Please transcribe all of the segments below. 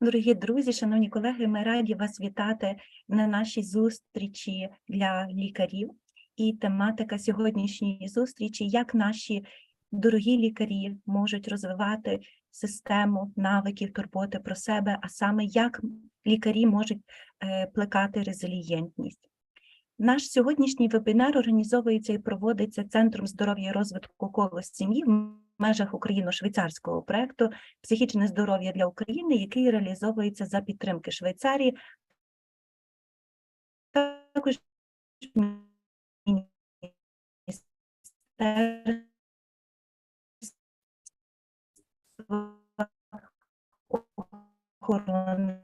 Дорогі друзі, шановні колеги, ми раді вас вітати на нашій зустрічі для лікарів. І тематика сьогоднішньої зустрічі – як наші дорогі лікарі можуть розвивати систему навиків турботи про себе, а саме як лікарі можуть плекати резилієнтність. Наш сьогоднішній вебінар організовується і проводиться Центром здоров'я і розвитку коло СІМ'Ї в межах україно-швейцарського проєкту «Психічне здоров'я для України», який реалізовується за підтримки Швейцарії, також Міністерства охорони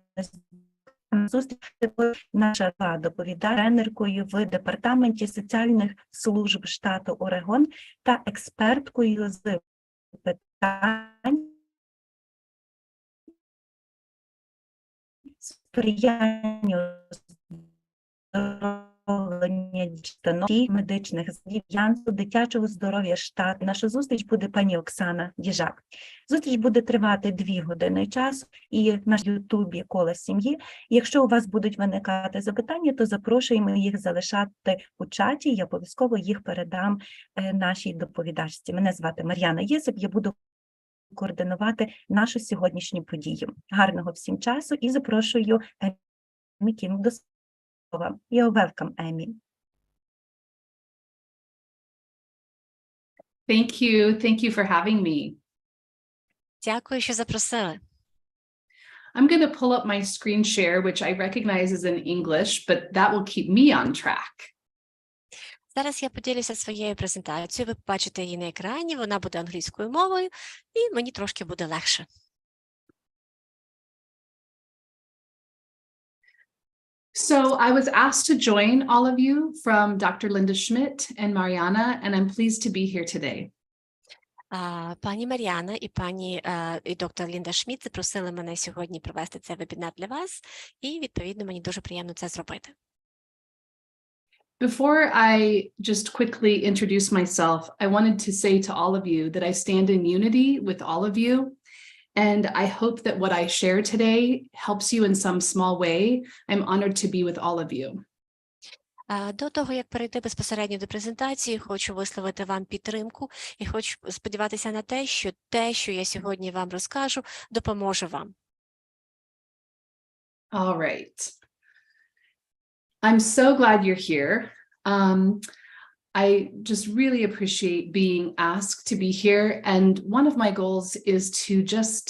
зустріч наша доповідає тренеркою в Департаменті соціальних служб штату Орегон та експерткою з питань сприяння оздоровлення дітей, медичних закладів дитячого здоров'я штату. Наша зустріч буде пані Оксана Їжак. Зустріч буде тривати 2 години часу і на ютубі «Коло сім'ї». Якщо у вас будуть виникати запитання, то запрошуємо їх залишати у чаті, я обов'язково їх передам нашій доповідачці. Мене звати Мар'яна Єсип, я буду координувати нашу сьогоднішню подію. Гарного всім часу і запрошую Емі Кінг до слова. You're welcome, Емі. Thank you for having me. Дякую, що запросили. I'm going to pull up my screen share, which I recognize is in English, but that will keep me on track. Зараз я поділюся своєю презентацією, ви побачите її на екрані, вона буде англійською мовою, і мені трошки буде легше. So I was asked to join all of you from Dr. Linda Schmidt and Mariana, and I'm pleased to be here today. Пані Мар'яна і доктор Лінда Шмідт запросили мене сьогодні провести цей вебінар для вас, і, відповідно, мені дуже приємно це зробити. Before I just quickly introduce myself, I wanted to say to all of you that I stand in unity with all of you, and I hope that what I share today helps you in some small way. I'm honored to be with all of you. До того, як перейти безпосередньо до презентації, хочу висловити вам підтримку і хочу сподіватися на те, що я сьогодні вам розкажу, допоможе вам. All right. I'm so glad you're here. I just really appreciate being asked to be here. And one of my goals is to just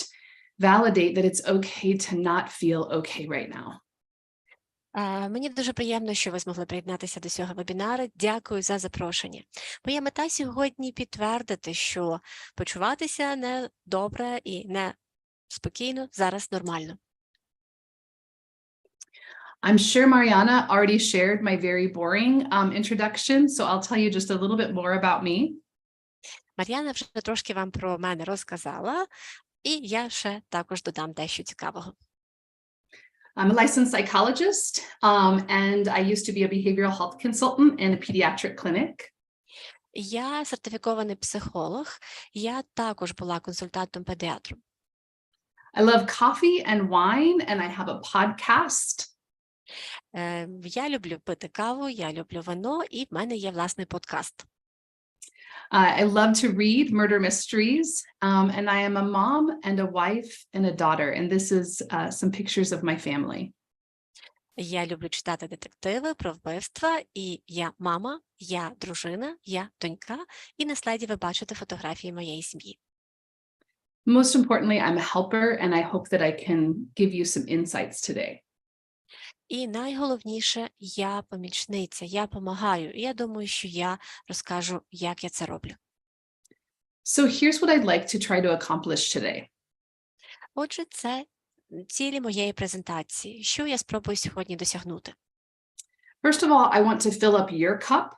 validate that it's okay to not feel okay right now. Мені дуже приємно, що ви змогли приєднатися до цього вебінару. Дякую за запрошення. Моя мета сьогодні підтвердити, що почуватися не добре і не спокійно зараз нормально. I'm sure Mariana already shared my very boring introduction, so I'll tell you just a little bit more about me. Мар'яна вже трошки вам про мене розказала, і я ще також додам дещо цікавого. I'm a licensed psychologist, and I used to be a behavioral health consultant in a pediatric clinic. Я сертифікований психолог, я також була консультантом-педіатром. I love coffee and wine, and I have a podcast. Я люблю пити каву, я люблю вино, і в мене є власний подкаст. I love to read murder mysteries, and I am a mom and a wife and a daughter, and this is some pictures of my family. Я люблю читати детективи про вбивства, і я мама, я дружина, я донька, і на слайді ви бачите фотографії моєї сім'ї. Most importantly, I'm a helper, and I hope that I can give you some insights today. І найголовніше, я помічниця, я допомагаю. І я думаю, що я розкажу, як я це роблю. So here's what I'd like to try to accomplish today. Отже, це цілі моєї презентації. Що я спробую сьогодні досягнути? First of all, I want to fill up your cup.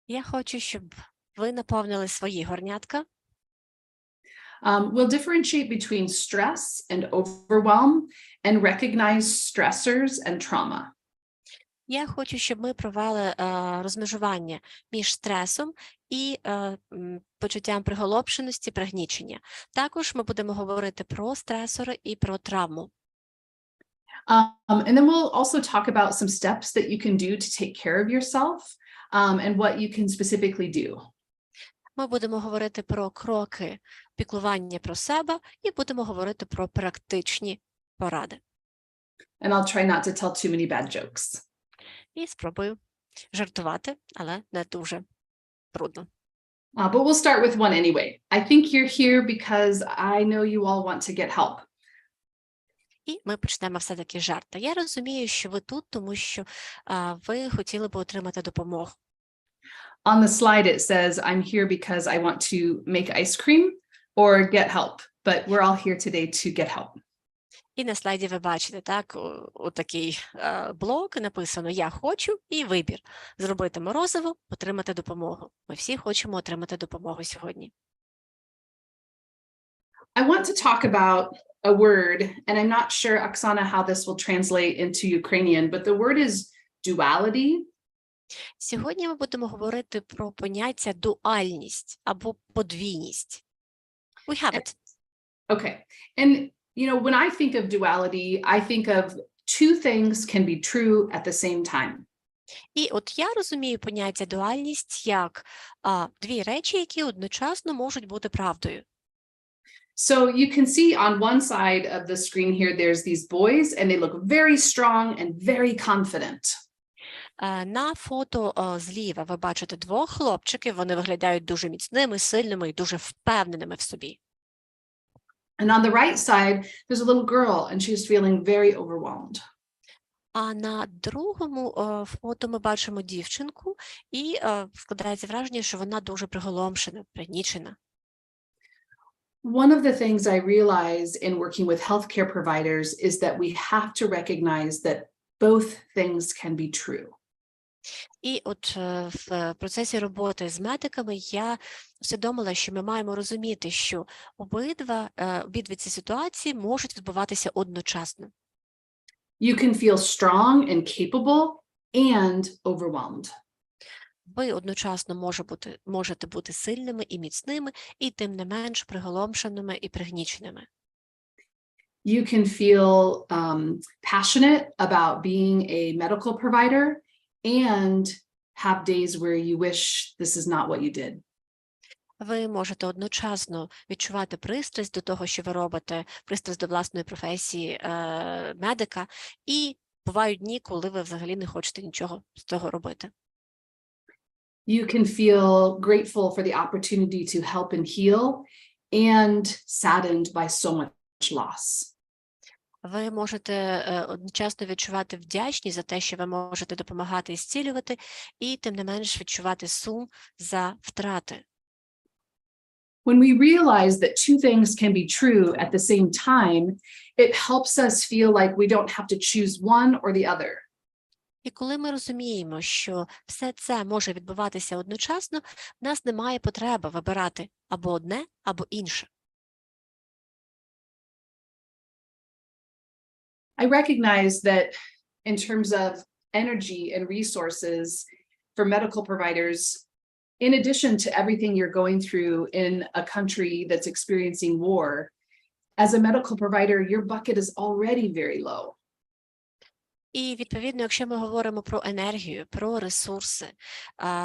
Я хочу, щоб ви наповнили свої горнятка. We'll differentiate between stress and overwhelm and recognize stressors and trauma. Я хочу, щоб ми провели розмежування між стресом і почуттям приголомшеності, пригнічення. Також ми будемо говорити про стресори і про травму. And then we'll also talk about some steps that you can do to take care of yourself, and what you can specifically do. Ми будемо говорити про кроки піклування про себе і будемо говорити про практичні поради. And I'll try not to tell too many bad jokes. І спробую жартувати, але не дуже трудно. But we'll start with one anyway. I think you're here because I know you all want to get help. І ми почнемо все-таки з жарту. Я розумію, що ви тут, тому що ви хотіли б отримати допомогу. On the slide, it says, I'm here because I want to make ice cream or get help. But we're all here today to get help. І на слайді ви бачите, так, отакий блок, написано «Я хочу» і вибір. Зробити морозиво, отримати допомогу. Ми всі хочемо отримати допомогу сьогодні. I want to talk about a word, and I'm not sure, Oksana, how this will translate into Ukrainian, but the word is duality. Сьогодні ми будемо говорити про поняття дуальність або подвійність. We have it. Okay. And, you know, when I think of duality, I think of two things can be true at the same time. І от я розумію поняття дуальність як дві речі, які одночасно можуть бути правдою. So you can see on one side of the screen here, there's these boys, and they look very strong and very confident. На фото зліва ви бачите двох хлопчиків, вони виглядають дуже міцними, сильними і дуже впевненими в собі. And on the right side, there's a little girl, and she's feeling very overwhelmed. А на другому фото ми бачимо дівчинку, і складається враження, що вона дуже приголомшена, пригнічена. One of the things I realize in working with healthcare providers is that we have to recognize that both things can be true. І от в процесі роботи з медиками я усвідомила, що ми маємо розуміти, що обидві ці ситуації можуть відбуватися одночасно. You can feel strong and capable and overwhelmed. Ви одночасно можете бути сильними і міцними, і тим не менш приголомшеними і пригніченими. You can feel passionate about being a medical provider and have days where you wish this is not what you did. Ви можете одночасно відчувати пристрасть до того, що ви робите, пристрасть до власної професії медика, і бувають дні, коли ви взагалі не хочете нічого з цього робити. You can feel grateful for the opportunity to help and heal and saddened by so much loss. Ви можете одночасно відчувати вдячність за те, що ви можете допомагати і зцілювати, і тим не менш відчувати сум за втрати. When we realize that two things can be true at the same time, it helps us feel like we don't have to choose one or the other. І коли ми розуміємо, що все це може відбуватися одночасно, в нас немає потреби вибирати або одне, або інше. I recognize that in terms of energy and resources for medical providers, in addition to everything you're going through in a country that's experiencing war, as a medical provider, your bucket is already very low. І, відповідно, якщо ми говоримо про енергію, про ресурси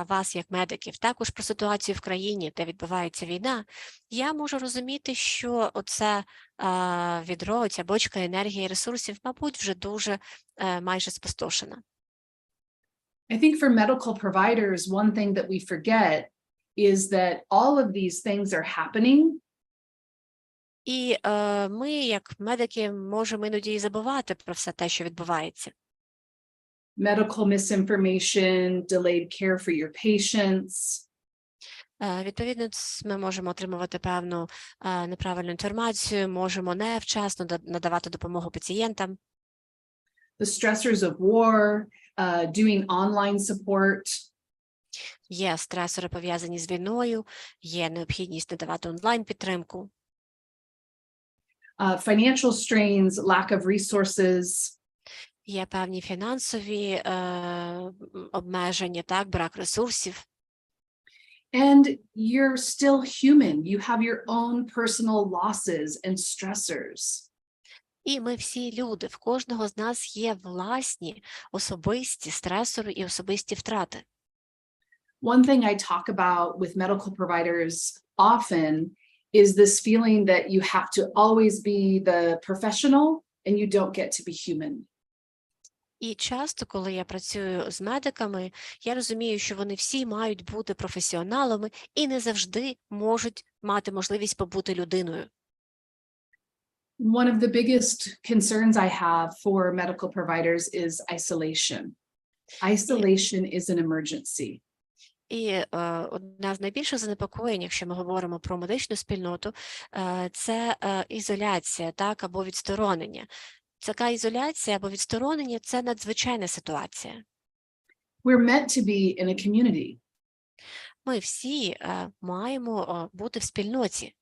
вас як медиків, також про ситуацію в країні, де відбувається війна, я можу розуміти, що оце відро, ця бочка енергії і ресурсів, мабуть, вже дуже майже спустошена. I think for medical providers, one thing that we forget is that all of these things are happening. І ми, як медики, можемо іноді і забувати про все те, що відбувається. Medical misinformation, delayed care for your patients. Відповідно, ми можемо отримувати певну неправильну інформацію, можемо невчасно надавати допомогу пацієнтам. The stressors of war, doing online support. Є стресори, пов'язані з війною, є необхідність надавати онлайн-підтримку. Financial strains, lack of resources. Є певні фінансові обмеження, так, брак ресурсів. And you're still human. You have your own personal losses and stressors. І ми всі люди, в кожного з нас є власні особисті стресори і особисті втрати. One thing I talk about with medical providers often is this feeling that you have to always be the professional and you don't get to be human. І часто, коли я працюю з медиками, я розумію, що вони всі мають бути професіоналами і не завжди можуть мати можливість побути людиною. One of the biggest concerns I have for medical providers is isolation. Isolation is an emergency. І одна з найбільших занепокоєнь, якщо ми говоримо про медичну спільноту, це ізоляція, так, або відсторонення. Така ізоляція або відсторонення – це надзвичайна ситуація. We're meant to be in a community. Ми всі маємо бути в спільноті.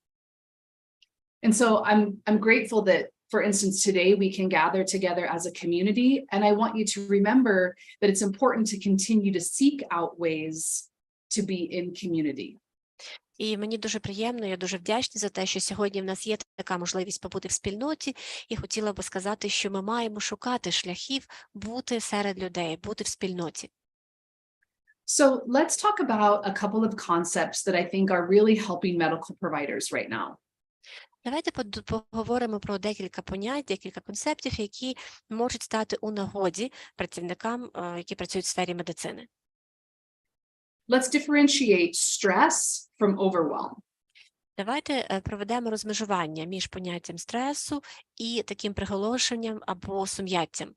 And so I'm grateful that, for instance, today we can gather together as a community. And I want you to remember that it's important to continue to seek out ways to be in community. І мені дуже приємно, я дуже вдячна за те, що сьогодні в нас є така можливість побути в спільноті, і хотіла би сказати, що ми маємо шукати шляхів бути серед людей, бути в спільноті. So let's talk about a couple of concepts that I think are really helping medical providers right now. Давайте поговоримо про декілька понять, декілька концептів, які можуть стати у нагоді працівникам, які працюють в сфері медицини. Let's differentiate stress from overwhelm. Давайте проведемо розмежування між поняттям стресу і таким приголомшенням або сум'яттям.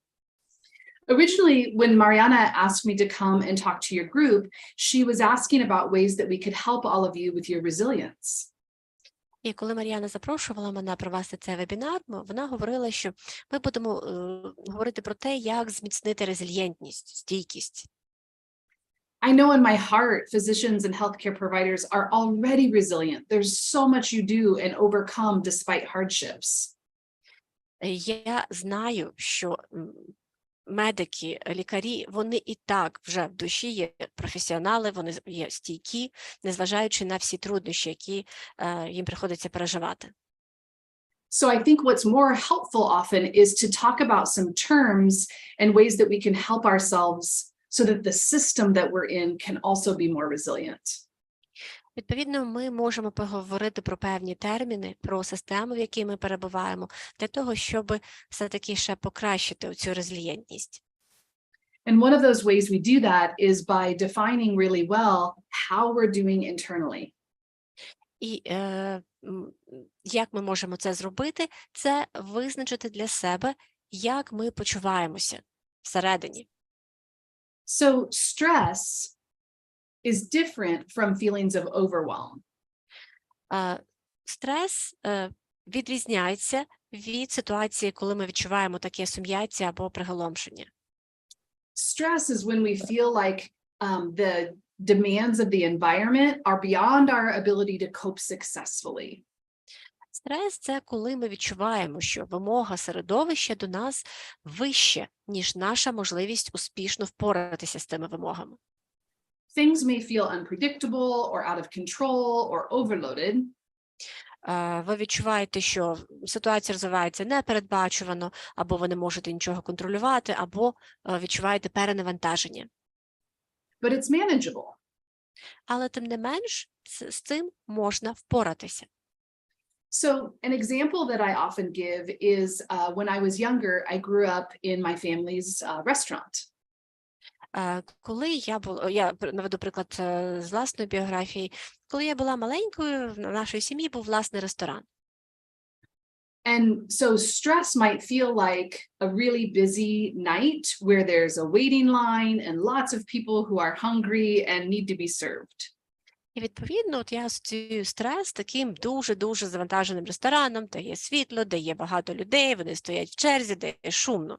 Originally, when Mariana asked me to come and talk to your group, she was asking about ways that we could help all of you with your resilience. І коли Мар'яна запрошувала мене провести цей вебінар, вона говорила, що ми будемо говорити про те, як зміцнити резилієнтність, стійкість. I know in my heart, physicians and healthcare providers are already resilient. There's so much you do and overcome despite hardships. Я знаю, що медики, лікарі, вони і так вже в душі є професіонали, вони є стійкі, незважаючи на всі труднощі, які їм приходиться переживати. So I think what's more helpful often is to talk about some terms and ways that we can help ourselves so that the system that we're in can also be more resilient. Відповідно, ми можемо поговорити про певні терміни, про систему, в якій ми перебуваємо, для того, щоб все-таки ще покращити цю резилієнтність. And one of those ways we do that is by defining really well how we're doing internally. І як ми можемо це зробити? Це визначити для себе, як ми почуваємося всередині. So stress is different from feelings of overwhelm. Стрес відрізняється від ситуації, коли ми відчуваємо таке сум'яття або приголомшення. Stress is when we feel like the demands of the environment are beyond our ability to cope successfully. Стрес – це коли ми відчуваємо, що вимога середовища до нас вище, ніж наша можливість успішно впоратися з тими вимогами. Things may feel unpredictable or out of control or overloaded. Ви відчуваєте, що ситуація розвивається непередбачувано, або ви не можете нічого контролювати, або відчуваєте перенавантаження. But it's manageable. Але тим не менш, з цим можна впоратися. So an example that I often give is when I was younger, I grew up in my family's restaurant. Коли я наведу приклад з власної біографії, коли я була маленькою, в нашої сім'ї був власний ресторан. And so stress might feel like a really busy night where there's a waiting line and lots of people who are hungry and need to be served. І відповідно, от я асоціюю стрес з таким дуже-дуже завантаженим рестораном, де є світло, де є багато людей, вони стоять в черзі, де є шумно.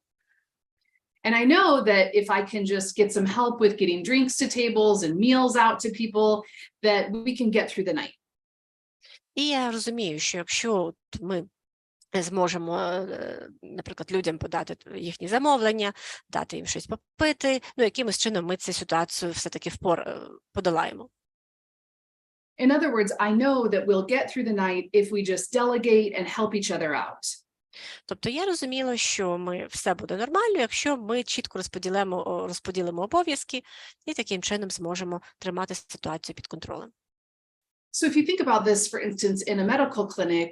And I know that if I can just get some help with getting drinks to tables and meals out to people, that we can get through the night. І я розумію, що якщо ми зможемо, наприклад, людям подати їхні замовлення, дати їм щось попити, ну, якимось чином ми цю ситуацію все-таки подолаємо. In other words, I know that we'll get through the night if we just delegate and help each other out. Тобто я розуміла, що все буде нормально, якщо ми чітко розподілимо обов'язки і таким чином зможемо тримати ситуацію під контролем. So if you think about this, for instance, in a medical clinic,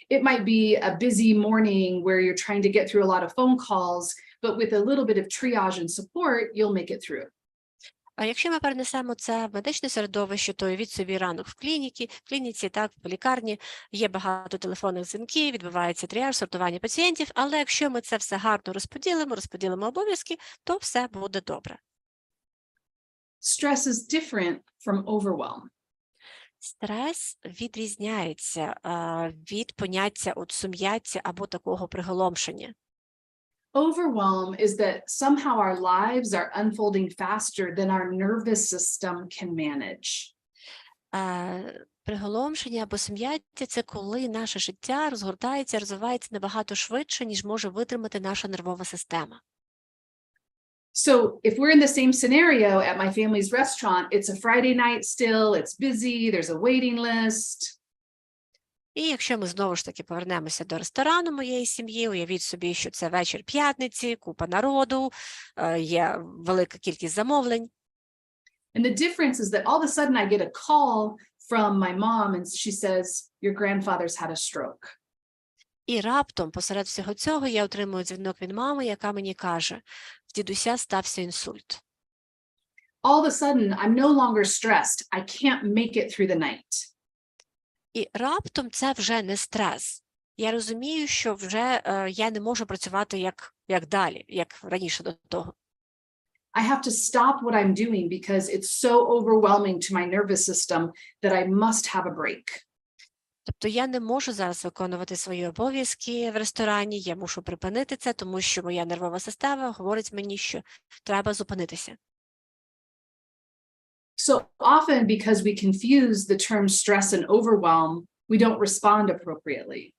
it might be a busy morning where you're trying to get through a lot of phone calls, but with a little bit of triage and support, you'll make it through. А якщо ми перенесемо це в медичне середовище, то уявіть собі ранок в клініці, так, в лікарні, є багато телефонних дзвінків, відбувається тріаж, сортування пацієнтів, але якщо ми це все гарно розподілимо обов'язки, то все буде добре. Stress is different from overwhelm. Стрес відрізняється від поняття сум'яття або такого приголомшення. Overwhelm is that somehow our lives are unfolding faster than our nervous system can manage. Приголомшення або сум'яття – це коли наше життя розгортається, розвивається набагато швидше, ніж може витримати наша нервова система. So if we're in the same scenario at my family's restaurant, it's a Friday night still, it's busy, there's a waiting list. І якщо ми знову ж таки повернемося до ресторану моєї сім'ї, уявіть собі, що це вечір п'ятниці, купа народу, є велика кількість замовлень. And the difference is that all of a sudden I get a call from my mom and she says, your grandfather's had a stroke. І раптом, посеред всього цього, я отримую дзвінок від мами, яка мені каже, в дідуся стався інсульт. All of a sudden, I'm no longer stressed. I can't make it through the night. І раптом це вже не стрес. Я розумію, що вже я не можу працювати як далі, як раніше до того. I have to stop what I'm doing because it's so overwhelming to my nervous system that I must have a break. Тобто я не можу зараз виконувати свої обов'язки в ресторані, я мушу припинити це, тому що моя нервова система говорить мені, що треба зупинитися. So often, because we confuse the terms stress and overwhelm, we don't respond appropriately.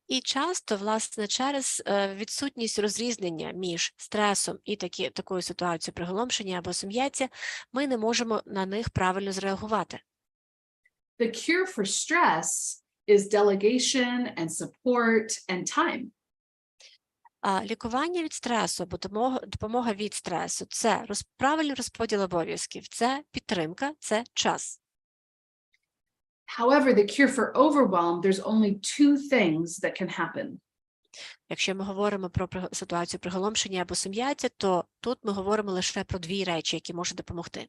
І часто, власне, через відсутність розрізнення між стресом і такою ситуацією приголомшення або сум'яття, ми не можемо на них правильно зреагувати. The cure for stress is delegation and support and time. Лікування від стресу або допомога від стресу – це правильний розподіл обов'язків, це підтримка, це час. However, the cure for overwhelm, there's only two things that can happen. Якщо ми говоримо про ситуацію приголомшення або сум'яття, то тут ми говоримо лише про дві речі, які можуть допомогти.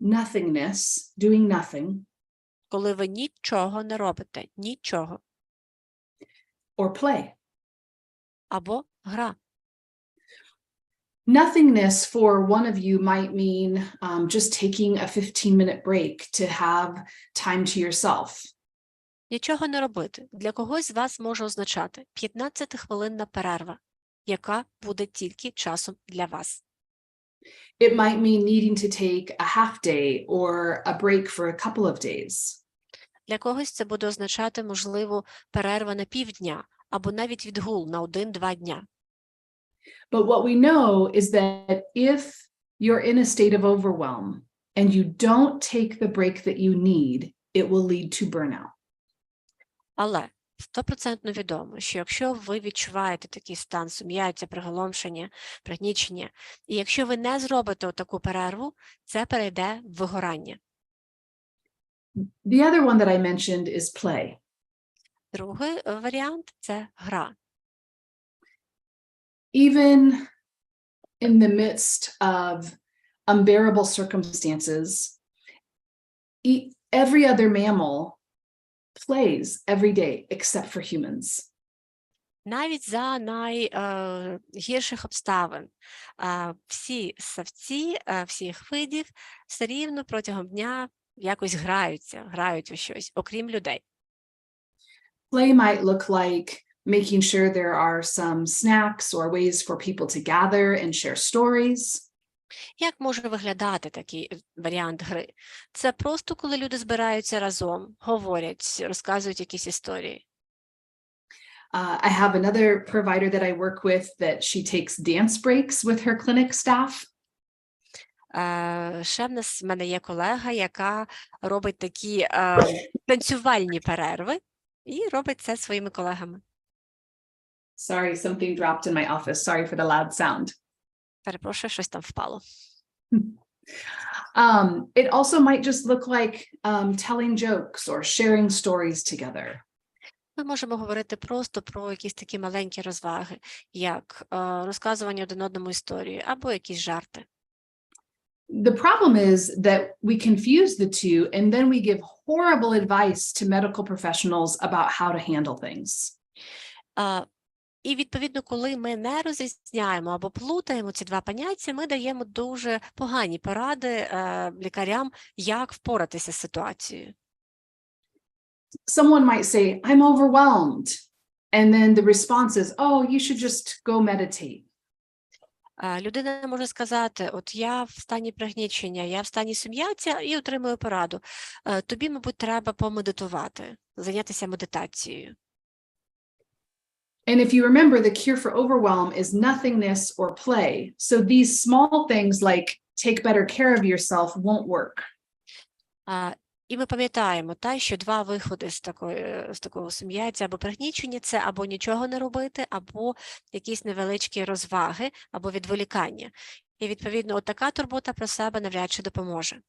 Nothingness, doing nothing, Коли ви нічого не робите, нічого, or play. або гра. Nothingness for one of you might mean just taking a 15-minute break to have time to yourself. Нічого не робити. Для когось з вас може означати 15-хвилинна перерва, яка буде тільки часом для вас. It might mean needing to take a half day or a break for a couple of days. Для когось це буде означати, можливо, перерва на півдня або навіть відгул на 1-2 дня. But what we know is that if you're in a state of overwhelm and you don't take the break that you need, it will lead to burnout. Але 100% відомо, що якщо ви відчуваєте такий стан сум'яття, приголомшення, пригнічення, і якщо ви не зробите таку перерву, це перейде в вигорання. The other one that I mentioned is play. Другий варіант – це гра. Even in the midst of unbearable circumstances, every other mammal plays every day except for humans. Навіть за найгірших обставин всі савці, всіх видів все рівно протягом дня якось грають у щось, окрім людей. Play might look like making sure there are some snacks or ways for people to gather and share stories. Як може виглядати такий варіант гри? Це просто коли люди збираються разом, говорять, розказують якісь історії. I have another provider that I work with that she takes dance breaks with her clinic staff. Ще в мене є колега, яка робить такі танцювальні перерви і робить це своїми колегами. Sorry, something dropped in my office. Sorry for the loud sound. Перепрошую, щось там впало. It also might just look like telling jokes or sharing stories together. Ми можемо говорити просто про якісь такі маленькі розваги, як розказування один одному історії або якісь жарти. The problem is that we confuse the two and then we give horrible advice to medical professionals about how to handle things. І, відповідно, коли ми не розрізняємо або плутаємо ці два поняття, ми даємо дуже погані поради лікарям, як впоратися з ситуацією. Someone might say, I'm overwhelmed. And then the response is, oh, you should just go meditate. Людина може сказати, от я в стані пригнічення, я в стані сум'яття і отримую пораду. Тобі, мабуть, треба помедитувати, зайнятися медитацією. And if you remember, the cure for overwhelm is nothingness or play. So these small things like take better care of yourself won't work. І ми пам'ятаємо, що два виходи з такого сум'яття або пригнічення – це або нічого не робити, або якісь невеличкі розваги, або відволікання. І, відповідно, от така турбота про себе навряд чи допоможе.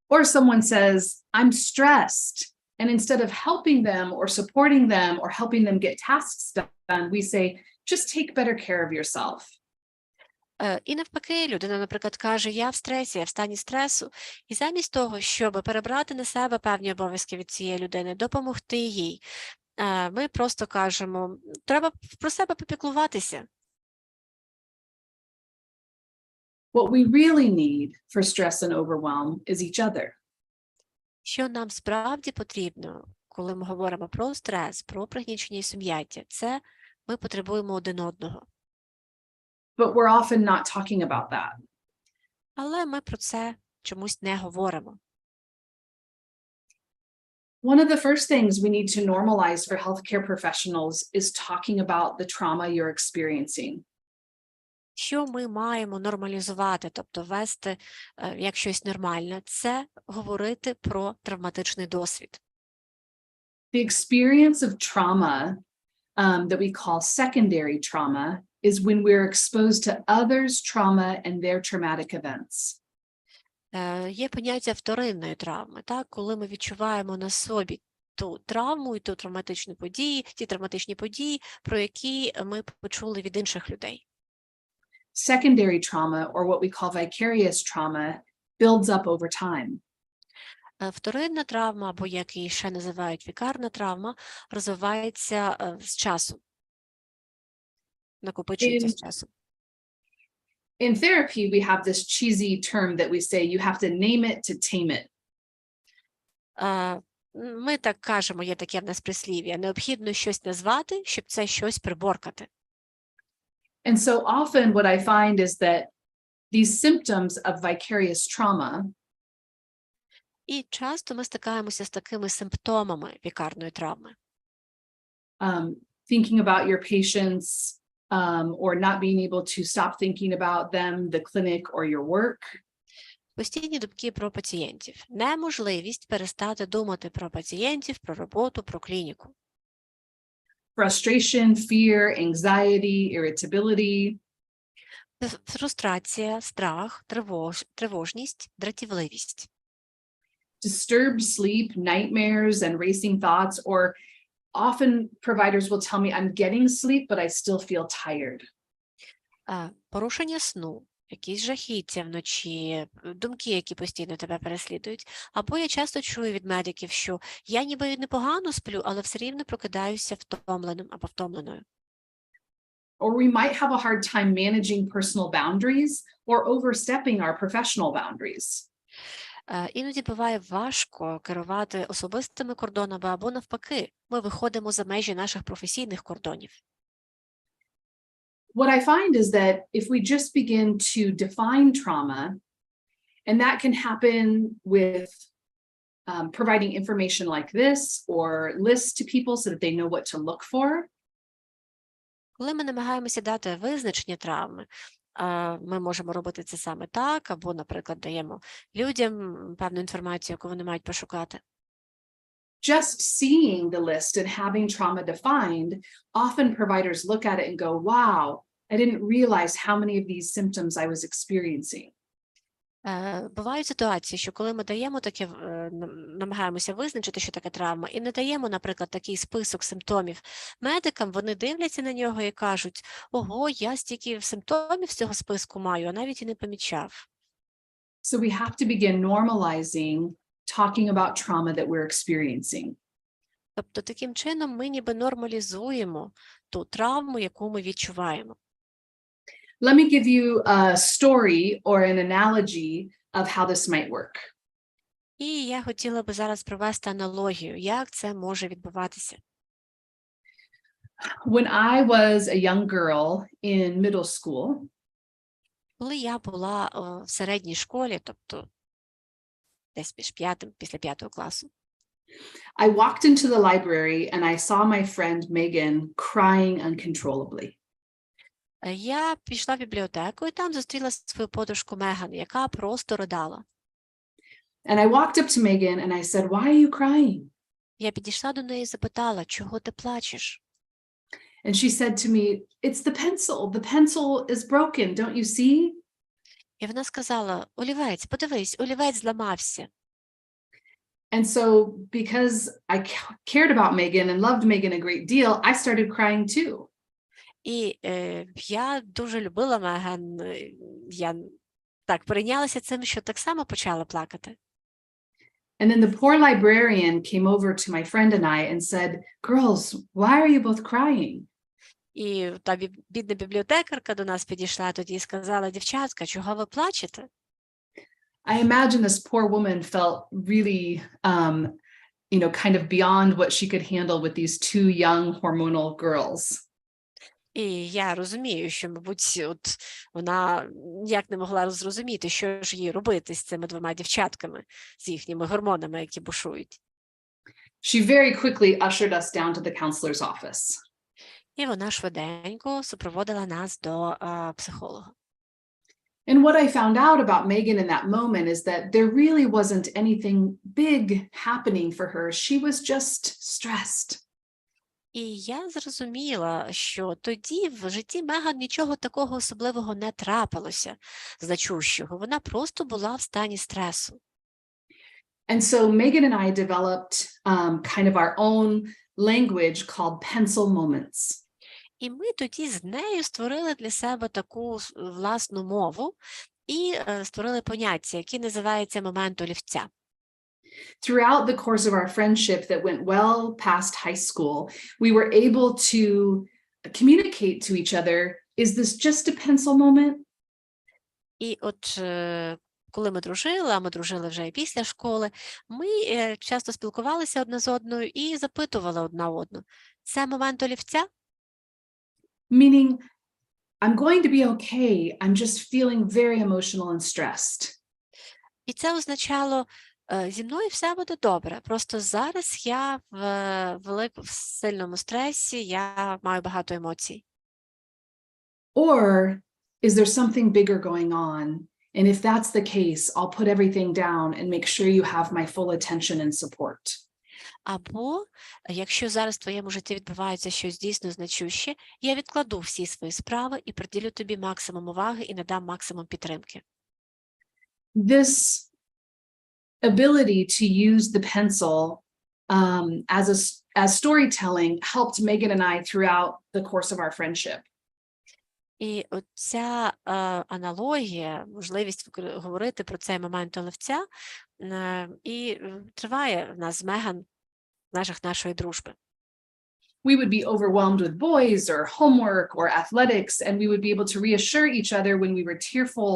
Or someone says, I'm stressed. And instead of helping them or supporting them or helping them get tasks done, we say, just take better care of yourself. І навпаки, людина, наприклад, каже, я в стресі, я в стані стресу, і замість того, щоб перебрати на себе певні обов'язки від цієї людини, допомогти їй, ми просто кажемо, треба про себе попіклуватися. What we really need for stress and overwhelm is each other. Що нам справді потрібно, коли ми говоримо про стрес, про пригнічення і сум'яття, це ми потребуємо один одного. But we're often not talking about that. Але ми про це чомусь не говоримо. One of the first things we need to normalize for healthcare professionals is talking about the trauma you're experiencing. Що ми маємо нормалізувати, тобто вести як щось нормальне, це говорити про травматичний досвід. The experience of trauma that we call secondary trauma is when we're exposed to others' trauma and their traumatic events. Є поняття вторинної травми, коли ми відчуваємо на собі ту травму і ті травматичні події, про які ми почули від інших людей. Secondary trauma, or what we call vicarious trauma, builds up over time. Вторинна травма, або як її ще називають вікарна травма, розвивається з часом, накопичується з часом. In therapy, we have this cheesy term that we say, you have to name it to tame it. Ми так кажемо, є таке в нас прислів'я, необхідно щось назвати, щоб це щось приборкати. And so often what I find is that these symptoms of vicarious trauma І часто ми стикаємося з такими симптомами вікарної травми. Thinking about your patients or not being able to stop thinking about them, the clinic or your work. Постійні думки про пацієнтів. Неможливість перестати думати про пацієнтів, про роботу, про клініку. Frustration, fear, anxiety, irritability. Фрустрація, страх, тривожність, дратівливість. Disturbed sleep, nightmares, and racing thoughts, or often providers will tell me I'm getting sleep, but I still feel tired. Порушення сну, якісь жахіття вночі, думки, які постійно тебе переслідують. Або я часто чую від медиків, що я ніби непогано сплю, але все рівно прокидаюся втомленим або втомленою. Or we might have a hard time managing personal boundaries or overstepping our professional boundaries. Іноді буває важко керувати особистими кордонами або навпаки, ми виходимо за межі наших професійних кордонів. What I find is that if we just begin to define trauma, and that can happen with providing information like this or lists to people so that they know what to look for. Коли ми намагаємося дати визначення травми, ми можемо робити це саме так, або, наприклад, даємо людям певну інформацію, яку вони мають пошукати. Just seeing the list and having trauma defined, often providers look at it and go, wow, I didn't realize how many of these symptoms I was experiencing. Бувають ситуації, що коли ми даємо таке, намагаємося визначити, що таке травма, і не даємо, наприклад, такий список симптомів медикам, вони дивляться на нього і кажуть, ого, я стільки симптомів з цього списку маю, а навіть і не помічав. So we have to begin normalizing talking about trauma that we're experiencing. Тобто таким чином ми ніби нормалізуємо ту травму, яку ми відчуваємо. Let me give you a story or an analogy of how this might work. І я хотіла би зараз провести аналогію, як це може відбуватися. When I was a young girl in middle school, Коли я була в середній школі, тобто десь після 5 класу, I walked into the library and I saw my friend Megan crying uncontrollably. я пішла в бібліотеку і там зустріла свою подружку Меган, яка просто ридала. And I walked up to Megan and I said, "Why are you crying?" Я підійшла до неї і запитала, чого ти плачеш? And she said to me, "It's the pencil. The pencil is broken. Don't you see?" І вона сказала, олівець, подивись, олівець зламався. And so because I cared about Megan and loved Megan a great deal, I started crying too. І я дуже любила Меган, я так перейнялася цим, що так само почала плакати. And then the poor librarian came over to my friend and I and said, "Girls, why are you both crying?" І та бідна бібліотекарка до нас підійшла тоді і сказала, дівчатка, чого ви плачете? I imagine this poor woman felt really, kind of beyond what she could handle with these two young hormonal girls. І я розумію, що, мабуть, от вона ніяк не могла зрозуміти, що ж їй робити з цими двома дівчатками, з їхніми гормонами, які бушують. She very quickly ushered us down to the counselor's office. І вона швиденько супроводила нас до психолога. And what I found out about Megan in that moment is that there really wasn't anything big happening for her. She was just stressed. І я зрозуміла, що тоді в житті Меган нічого такого особливого не трапилося, значущого. Вона просто була в стані стресу. And so Megan and I developed kind of our own language called pencil moments. І ми тоді з нею створили для себе таку власну мову і створили поняття, яке називається момент олівця. Throughout the course of our friendship that went well past high school, we were able to communicate to each other, is this just a pencil moment? І от коли ми дружили, а ми дружили вже і після школи, ми часто спілкувалися одна з одною і запитували одна одну. Це момент олівця? Meaning, I'm going to be okay. I'm just feeling very emotional and stressed. І це означало, зі мною все буде добре. Просто зараз я в сильному стресі, я маю багато емоцій. Or is there something bigger going on? And if that's the case, I'll put everything down and make sure you have my full attention and support. Або, якщо зараз в твоєму житті відбувається щось дійсно значуще, я відкладу всі свої справи і приділю тобі максимум уваги і надам максимум підтримки. This ability to use the pencil as storytelling helped Megan and I throughout the course of our friendship. І оця аналогія, можливість говорити про цей момент олівця, і триває в нас з Меган в межах нашої дружби. We would be overwhelmed with boys or homework or athletics, and we would be able to reassure each other when we were tearful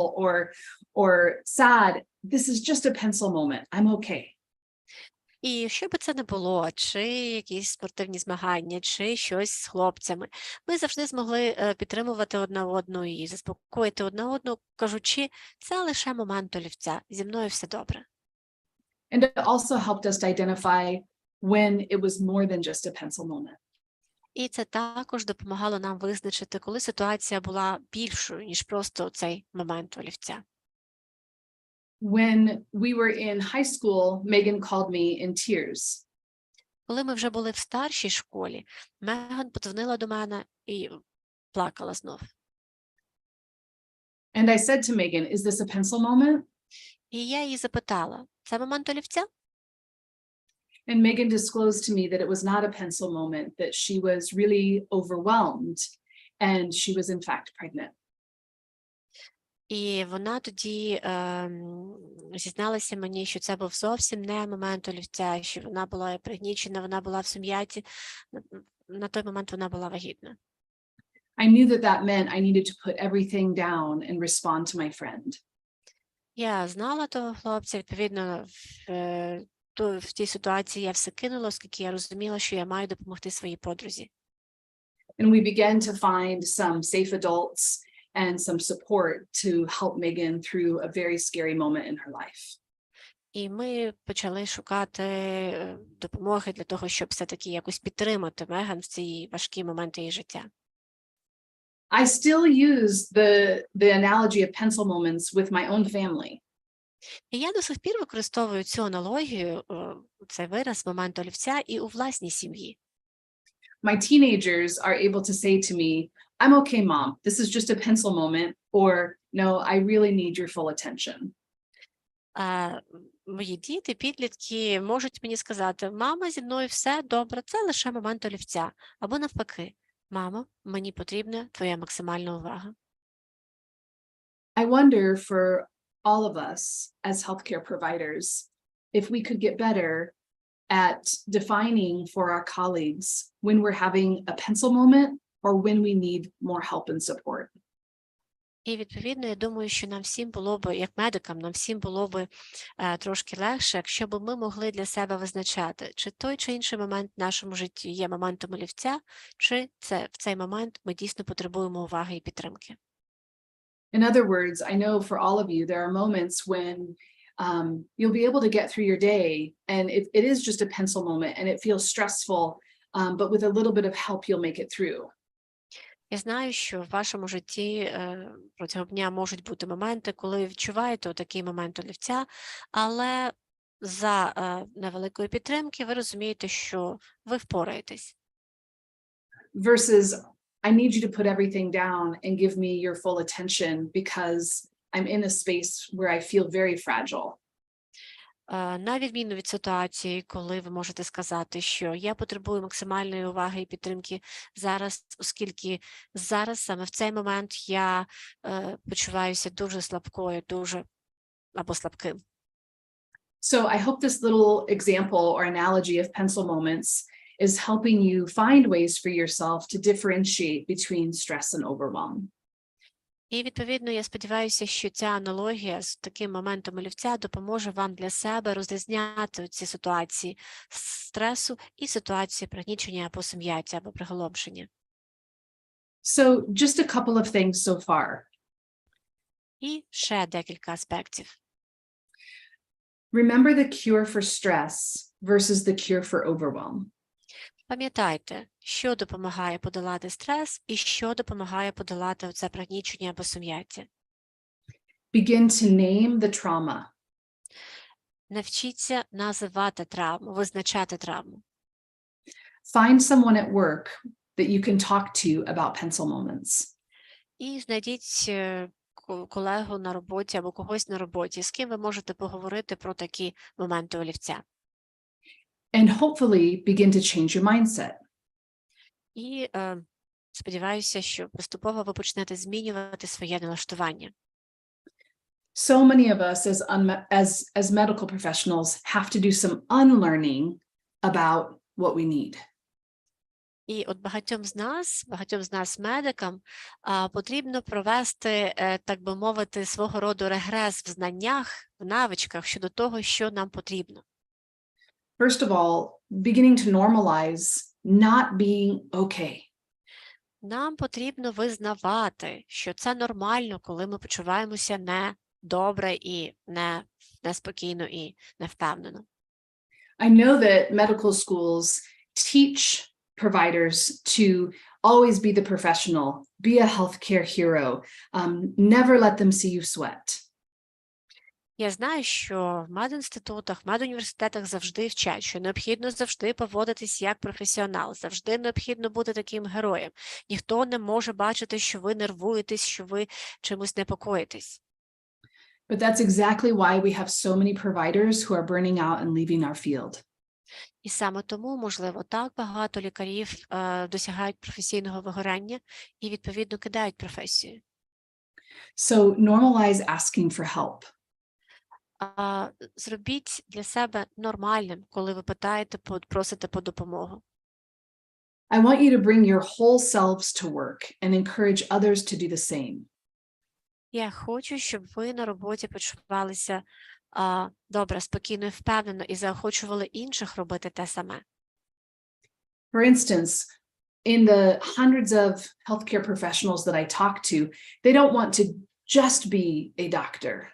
or sad. This is just a pencil moment. I'm okay. І що би це не було, чи якісь спортивні змагання, чи щось з хлопцями, ми завжди змогли підтримувати одна одну і заспокоїти одна одну, кажучи, це лише момент олівця, зі мною все добре. And it also helped us to identify when it was more than just a pencil moment. І це також допомагало нам визначити, коли ситуація була більшою, ніж просто цей момент олівця. When we were in high school, Megan called me in tears. Коли ми вже були в старшій школі, Меган подзвонила до мене і плакала знов. And I said to Megan, is this a pencil moment? І я її запитала, це момент олівця? And Megan disclosed to me that it was not a pencil moment, that she was really overwhelmed and she was in fact pregnant. І вона тоді зізналася мені, що це був зовсім не момент олівця, що вона була пригнічена, вона була в сум'яті. На той момент вона була вагітна. I knew that that meant I needed to put everything down and respond to my friend. Я знала того хлопця, відповідно, в тій ситуації я все кинула, оскільки я розуміла, що я маю допомогти своїй подрузі. And we began to find some safe adults and some support to help Megan through a very scary moment in her life. І ми почали шукати допомоги для того, щоб все-таки якось підтримати Меган в ці важкі моменти її життя. I still use the analogy of pencil moments with my own family. І я до сих пір використовую цю аналогію, цей вираз моменту олівця і у власній сім'ї. My teenagers are able to say to me, I'm okay, mom, this is just a pencil moment, or no, I really need your full attention. Мої діти, підлітки можуть мені сказати, мама, зі мною все добре, це лише момент олівця. Або навпаки, мамо, мені потрібна твоя максимальна увага. I wonder for all of us as healthcare providers, if we could get better at defining for our colleagues when we're having a pencil moment or when we need more help and support. І, відповідно, я думаю, що нам всім було б, як медикам, нам всім було б трошки легше, якщо б ми могли для себе визначати, чи той чи інший момент в нашому житті є моментом олівця, чи в цей момент ми дійсно потребуємо уваги і підтримки. In other words, I know for all of you, there are moments when you'll be able to get through your day and it is just a pencil moment and it feels stressful, but with a little bit of help, you'll make it through. Я знаю, що в вашому житті протягом дня можуть бути моменти, коли ви відчуваєте такий момент олівця, але за невеликої підтримки ви розумієте, що ви впораєтесь. Versus, I need you to put everything down and give me your full attention because I'm in a space where I feel very fragile. На відміну від ситуації, коли ви можете сказати, що я потребую максимальної уваги і підтримки зараз, оскільки зараз, саме в цей момент, я почуваюся дуже слабкою, або слабким. So I hope this little example or analogy of pencil moments is helping you find ways for yourself to differentiate between stress and overwhelm. І, відповідно, я сподіваюся, що ця аналогія з таким моментом олівця допоможе вам для себе розрізняти ці ситуації стресу і ситуації пригнічення або сум'яття, або приголомшення. So just a couple of things so far. І ще декілька аспектів. Remember the cure for stress versus the cure for overwhelm. Пам'ятайте, що допомагає подолати стрес і що допомагає подолати оце пригнічення або сум'яття. Begin to name the trauma. Навчіться називати травму, визначати травму. Find someone at work that you can talk to about pencil moments. І знайдіть колегу на роботі або когось на роботі, з ким ви можете поговорити про такі моменти олівця. And hopefully begin to change your mindset. І сподіваюся, що поступово ви почнете змінювати своє налаштування. So many of us as medical professionals have to do some unlearning about what we need. І от багатьом з нас, медикам, потрібно провести, так би мовити, свого роду регрес в знаннях, в навичках щодо того, що нам потрібно. First of all, beginning to normalize not being okay. Нам потрібно визнавати, що це нормально, коли ми почуваємося не добре і неспокійно і невпевнено. I know that medical schools teach providers to always be the professional, be a healthcare hero, never let them see you sweat. Я знаю, що в медінститутах, медуніверситетах завжди вчать, що необхідно завжди поводитись як професіонал, завжди необхідно бути таким героєм. Ніхто не може бачити, що ви нервуєтесь, що ви чимось непокоїтесь. But that's exactly why we have so many providers who are burning out and leaving our field. І саме тому, можливо, так багато лікарів досягають професійного вигорання і, відповідно, кидають професію. So normalize asking for help. Зробіть для себе нормальним, коли ви просите по допомогу. I want you to bring your whole selves to work and encourage others to do the same. Я хочу, щоб ви на роботі почувалися добре, спокійно і впевнено і заохочували інших робити те саме. For instance, in the hundreds of healthcare professionals that I talk to, they don't want to just be a doctor.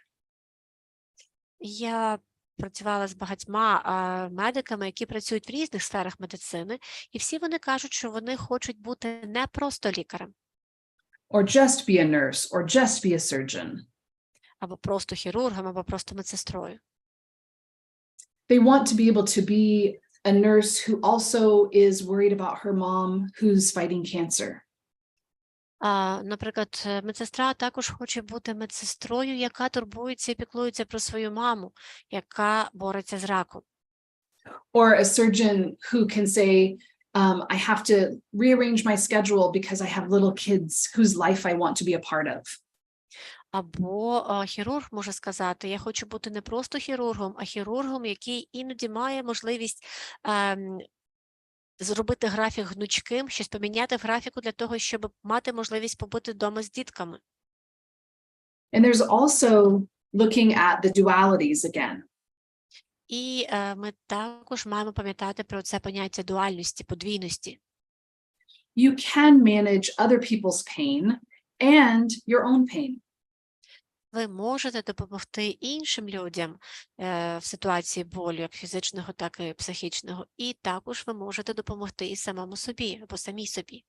Я працювала з багатьма медиками, які працюють в різних сферах медицини, і всі вони кажуть, що вони хочуть бути не просто лікарем. Or just be a nurse, or just be a surgeon. Або просто хірургом, або просто медсестрою. They want to be able to be a nurse who also is worried about her mom who's fighting cancer. Наприклад, медсестра також хоче бути медсестрою, яка турбується і піклується про свою маму, яка бореться з раком. Or a surgeon who can say, I have to rearrange my schedule because I have little kids whose life I want to be a part of. Або хірург може сказати, я хочу бути не просто хірургом, а хірургом, який іноді має можливість зробити графік гнучким, щось поміняти в графіку для того, щоб мати можливість побути вдома з дітками. And there's also looking at the dualities again. І ми також маємо пам'ятати про це поняття дуальності, подвійності. You can manage other people's pain and your own pain. Ви можете допомогти іншим людям в ситуації болю, як фізичного, так і психічного, і також ви можете допомогти і самому собі, або самій собі.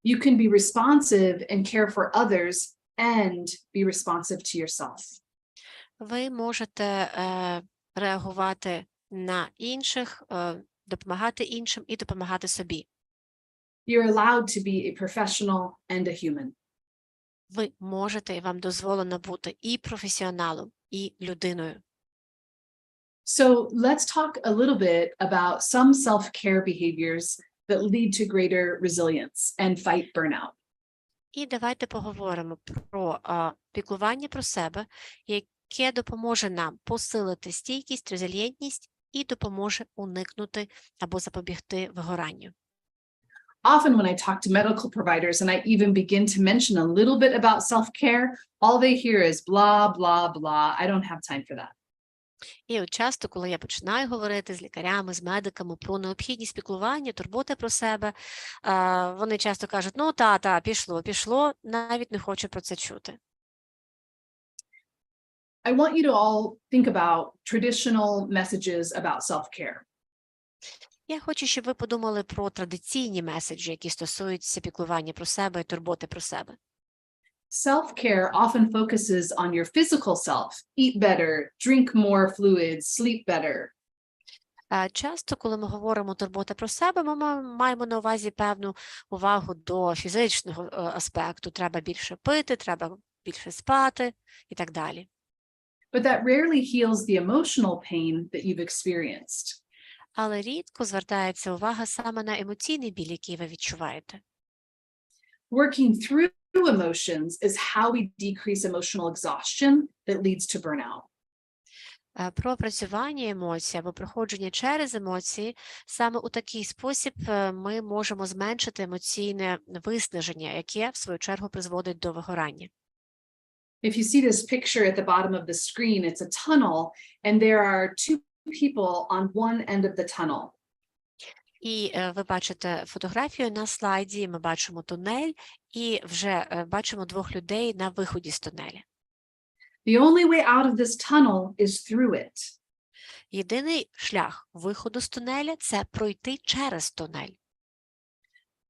You can be responsive and care for others and be responsive to yourself. Ви можете реагувати на інших, допомагати іншим і допомагати собі. You're allowed to be a professional and a human. Ви можете і вам дозволено бути і професіоналом, і людиною. So let's talk a little bit about some self-care behaviors that lead to greater resilience and fight burnout. І давайте поговоримо про піклування про себе, яке допоможе нам посилити стійкість, резилієнтність і допоможе уникнути або запобігти вигоранню. Often when I talk to medical providers and I even begin to mention a little bit about self-care, all they hear is blah, blah, blah. I don't have time for that. І от часто, коли я починаю говорити з лікарями, з медиками про необхідність піклування, турботи про себе, вони часто кажуть, ну та, пішло, навіть не хочу про це чути. I want you to all think about traditional messages about self-care. Я хочу, щоб ви подумали про традиційні меседжі, які стосуються піклування про себе і турботи про себе. Self-care often focuses on your physical self. Eat better, drink more fluids, sleep better. Часто, коли ми говоримо турбота про себе, ми маємо на увазі певну увагу до фізичного аспекту. Треба більше пити, треба більше спати і так далі. But that rarely heals the emotional pain that you've experienced. Але рідко звертається увага саме на емоційний біль, який ви відчуваєте. Working through emotions is how we decrease emotional exhaustion that leads to burnout. Про опрацювання емоцій або проходження через емоції, саме у такий спосіб ми можемо зменшити емоційне виснаження, яке, в свою чергу, призводить до вигорання. If you see this picture at the bottom of the screen, it's a tunnel, and there are two people on one end of the tunnel. І ви бачите фотографію на слайді, ми бачимо тунель і вже бачимо двох людей на виході з тунеля. The only way out of this tunnel is through it. Єдиний шлях виходу з тунеля – це пройти через тунель.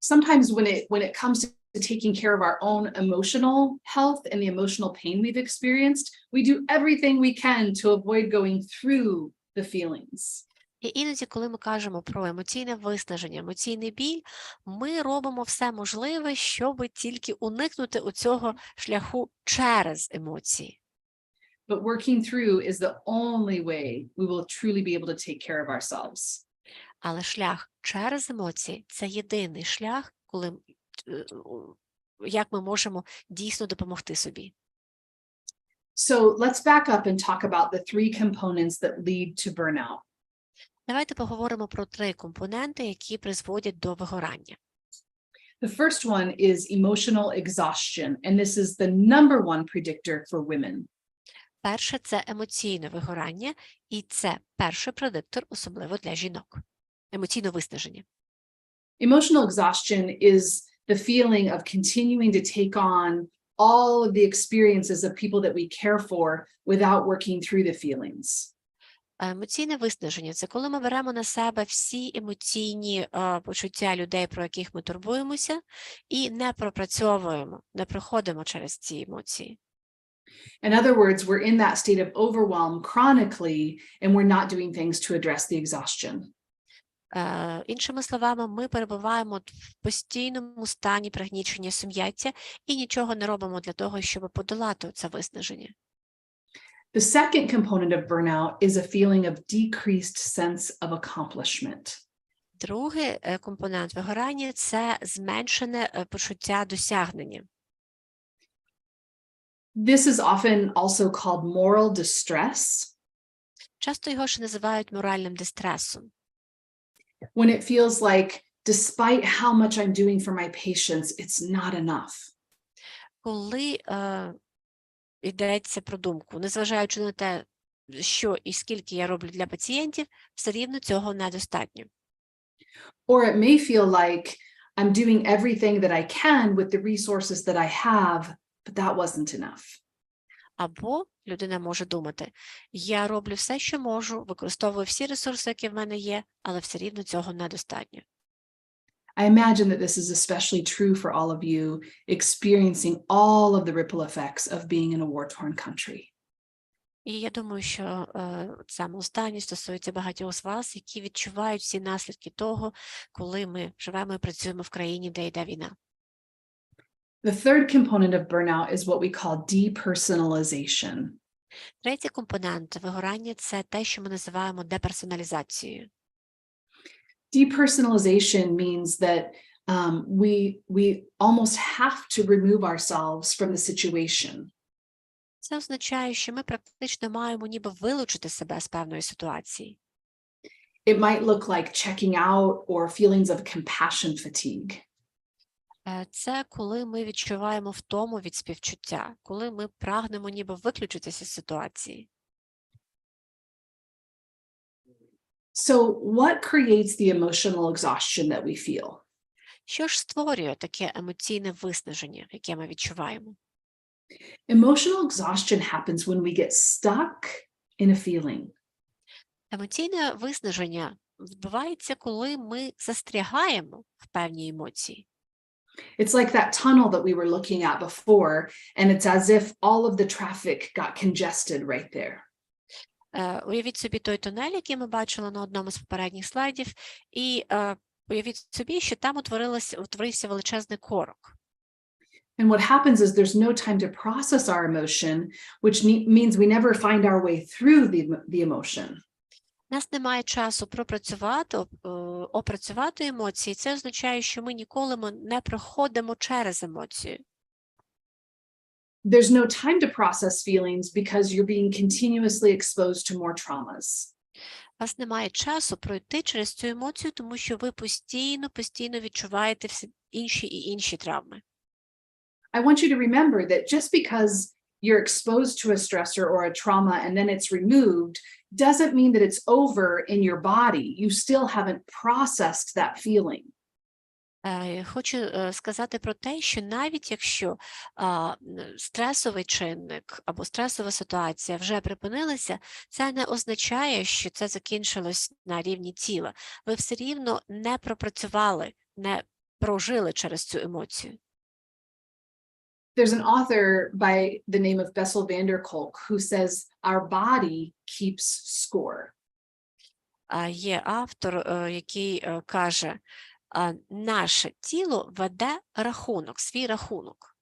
Sometimes when it comes to taking care of our own emotional health and the emotional pain we've experienced, we do everything we can to avoid going through the feelings. І іноді, коли ми кажемо про емоційне виснаження, емоційний біль, ми робимо все можливе, щоб тільки уникнути у цього шляху через емоції. But working through is the only way we will truly be able to take care of ourselves. Але шлях через емоції – це єдиний шлях, як ми можемо дійсно допомогти собі. So let's back up and talk about the three components that lead to burnout. Давайте поговоримо про 3 компоненти, які призводять до вигорання. The first one is emotional exhaustion, and this is the number one predictor for women. Перше – це емоційне вигорання, і це перший предиктор, особливо для жінок. Емоційне виснаження. Emotional exhaustion is the feeling of continuing to take on all of the experiences of people that we care for without working through the feelings. Емоційне виснаження – це коли ми беремо на себе всі емоційні почуття людей, про яких ми турбуємося, і не пропрацьовуємо, не проходимо через ці емоції. In other words, we're in that state of overwhelm chronically, and we're not doing things to address the exhaustion. Іншими словами, ми перебуваємо в постійному стані пригнічення сум'яття і нічого не робимо для того, щоб подолати це виснаження. The second component of burnout is a feeling of decreased sense of accomplishment. Другий компонент вигорання – це зменшене почуття досягнення. This is often also called moral distress. Часто його ще називають моральним дистресом. When it feels like, despite how much I'm doing for my patients, it's not enough. Коли йдеться про думку, незважаючи на те, що і скільки я роблю для пацієнтів, все рівно цього недостатньо. Or it may feel like I'm doing everything that I can with the resources that I have, but that wasn't enough. Або людина може думати, я роблю все, що можу, використовую всі ресурси, які в мене є, але все рівно цього недостатньо. I imagine that this is especially true for all of you experiencing all of the ripple effects of being in a war-torn country. І я думаю, що саме останнє стосується багатьох з вас, які відчувають всі наслідки того, коли ми живемо і працюємо в країні, де йде війна. The third component of burnout is what we call depersonalization. Третій компонент вигорання – це те, що ми називаємо деперсоналізацією. Depersonalization means that we almost have to remove ourselves from the situation. Це означає, що ми практично маємо ніби вилучити себе з певної ситуації. It might look like checking out or feelings of compassion fatigue. Це коли ми відчуваємо втому від співчуття, коли ми прагнемо ніби виключитися з ситуації. So what creates the emotional exhaustion that we feel? Що ж створює таке емоційне виснаження, яке ми відчуваємо? Emotional exhaustion happens when we get stuck in a feeling. Емоційне виснаження відбувається, коли ми застрягаємо в певній емоції. It's like that tunnel that we were looking at before, and it's as if all of the traffic got congested right there. Уявіть собі той тунель, який ми бачили на одному з попередніх слайдів, і уявіть собі, що там утворився величезний корок. And what happens is there's no time to process our emotion, which means we never find our way through the emotion. У нас немає часу опрацювати емоції. Це означає, що ми ніколи не проходимо через емоцію. There's no time to process feelings because you're being continuously exposed to more traumas. У вас немає часу пройти через цю емоцію, тому що ви постійно відчуваєте всі інші травми. I want you to remember that just because you're exposed to a stressor or a trauma and then it's removed doesn't mean that it's over in your body. You still haven't processed that feeling. Хочу сказати про те, що навіть якщо стресовий чинник або стресова ситуація вже припинилася, це не означає, що це закінчилось на рівні тіла. Ви все рівно не пропрацювали, не прожили через цю емоцію. There's an author by the name of Bessel van der Kolk who says our body keeps score. Є автор, який каже, наше тіло веде рахунок, свій рахунок.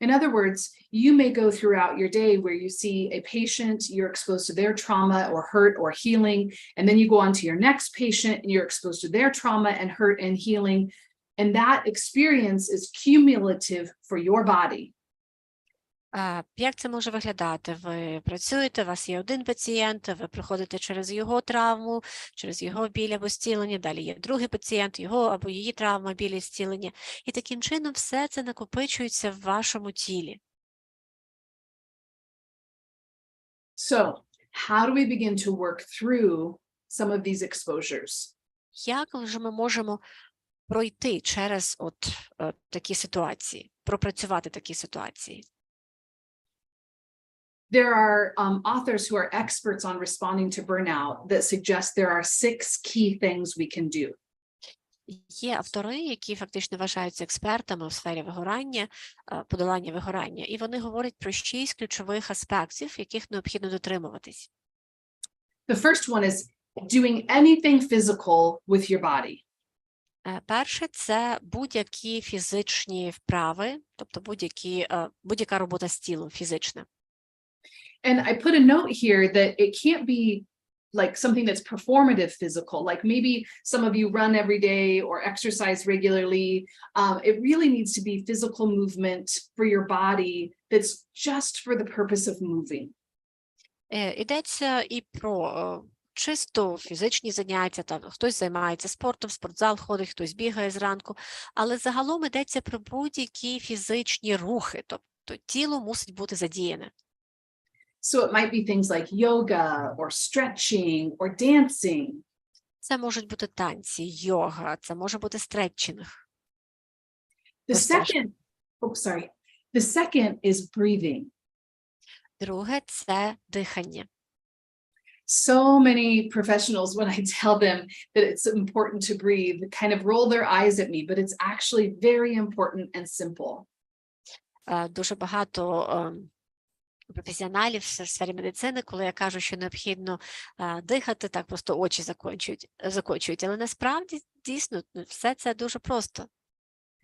In other words, you may go throughout your day where you see a patient, you're exposed to their trauma or hurt or healing, and then you go on to your next patient and you're exposed to their trauma and hurt and healing, and that experience is cumulative for your body. Як це може виглядати? Ви працюєте, у вас є один пацієнт, ви проходите через його травму, через його біль або зцілення, далі є другий пацієнт, його або її травма, біль і зцілення. І таким чином все це накопичується в вашому тілі. So, how do we begin to work through some of these exposures? Як же ми можемо пройти через такі ситуації, пропрацювати такі ситуації? There are authors who are experts on responding to burnout that suggest there are 6 key things we can do. Є автори, які фактично вважаються експертами у сфері вигорання, подолання вигорання, і вони говорять про 6 ключових аспектів, яких необхідно дотримуватись. The first one is doing anything physical with your body. Перше – це будь-які фізичні вправи, тобто будь-яка робота з тілом фізична. And I put a note here that it can't be like something that's performative physical, like maybe some of you run every day or exercise regularly. It really needs to be physical movement for your body that's just for the purpose of moving. Йдеться і про чисто фізичні заняття, там хтось займається спортом, в спортзал ходить, хтось бігає зранку, але загалом йдеться про будь-які фізичні рухи, тобто тіло мусить бути задіяне. So it might be things like yoga or stretching or dancing. Це можуть бути танці, йога, це може бути стретчинг. The second is breathing. Друге – це дихання. So many professionals, when I tell them that it's important to breathe, kind of roll their eyes at me, but it's actually very important and simple. Дуже багато професіоналів в сфері медицини, коли я кажу, що необхідно дихати, так просто очі закочують. Але насправді, дійсно, все це дуже просто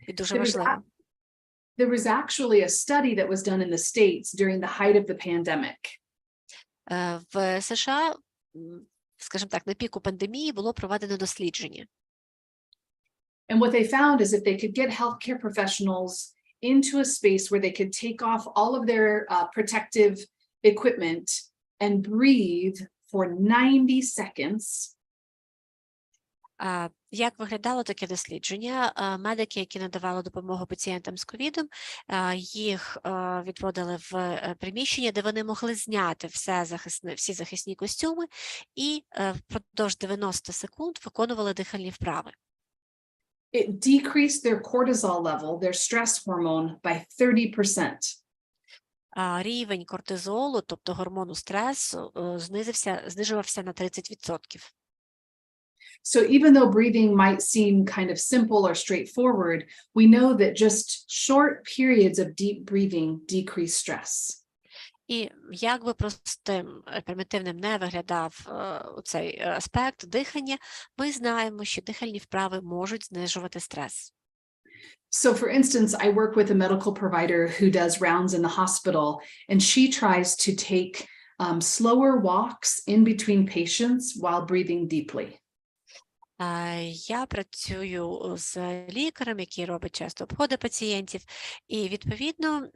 і дуже важливо. There was actually a study that was done in the States during the height of the pandemic. В США, скажімо так, на піку пандемії було проведено дослідження. And what they found is if they could get healthcare professionals into a space where they could take off all of their protective equipment and breathe for 90 seconds. Як виглядало таке дослідження? Медики, які надавали допомогу пацієнтам з ковідом, їх відводили в приміщення, де вони могли зняти всі захисні костюми і впродовж 90 секунд виконували дихальні вправи. It decreased their cortisol level, their stress hormone, by 30%. Рівень кортизолу, тобто гормону стресу, знижувався на 30%. So even though breathing might seem kind of simple or straightforward, we know that just short periods of deep breathing decrease stress. І як би простим, примітивним не виглядав цей аспект дихання, ми знаємо, що дихальні вправи можуть знижувати стрес. So for instance, I work with a medical provider who does rounds in the hospital, and she tries to take slower walks in between patients while breathing deeply. Я працюю з лікарем, який робить часто обходи пацієнтів, і, відповідно,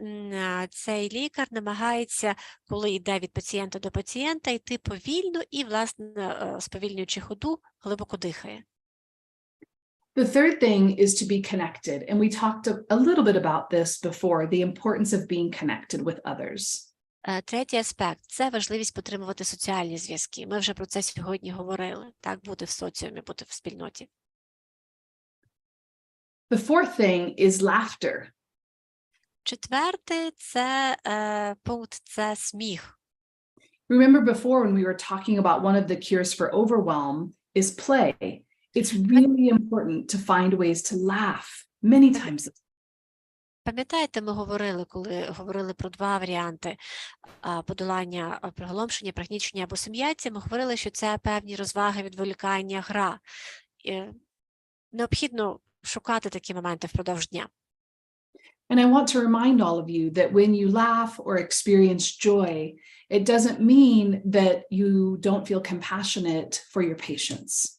цей лікар намагається, коли йде від пацієнта до пацієнта, йти повільно і, власне, сповільнюючи ходу, глибоко дихає. The third thing is to be connected, and we talked a little bit about this before, the importance of being connected with others. Третій аспект – це важливість підтримувати соціальні зв'язки. Ми вже про це сьогодні говорили. Так, бути в соціумі, бути в спільноті. The fourth thing is laughter. Четвертий це пункт – це сміх. Remember before when we were talking about one of the cures for overwhelm is play. It's really important to find ways to laugh many times. Пам'ятаєте, ми говорили, коли говорили про два варіанти подолання приголомшення, пригнічення або сум'яття, ми говорили, що це певні розваги, відволікання, гра. Необхідно шукати такі моменти впродовж дня. And I want to remind all of you that when you laugh or experience joy, it doesn't mean that you don't feel compassionate for your patients.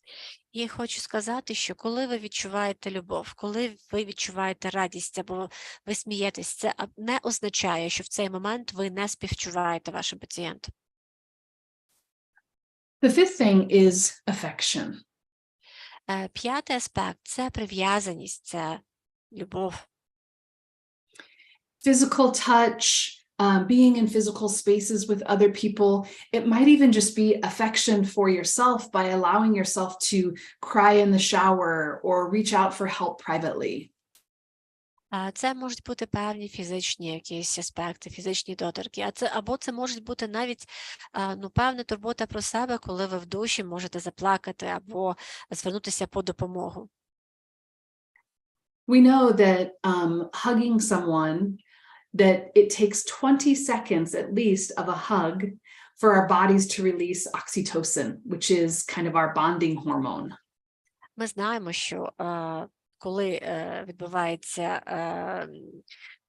І хочу сказати, що коли ви відчуваєте любов, коли ви відчуваєте радість або ви смієтесь, це не означає, що в цей момент ви не співчуваєте вашим пацієнтам. The fifth thing is affection. П'ятий аспект – це прив'язаність, це любов. Physical touch, being in physical spaces with other people. It might even just be affection for yourself by allowing yourself to cry in the shower or reach out for help privately. Це можуть бути певні фізичні якісь аспекти, фізичні доторки, або це можуть бути навіть певна турбота про себе, коли ви в душі можете заплакати або звернутися по допомогу. We know that hugging someone, that it takes 20 seconds at least of a hug for our bodies to release oxytocin, which is kind of our bonding hormone. Ми знаємо, що коли відбувається,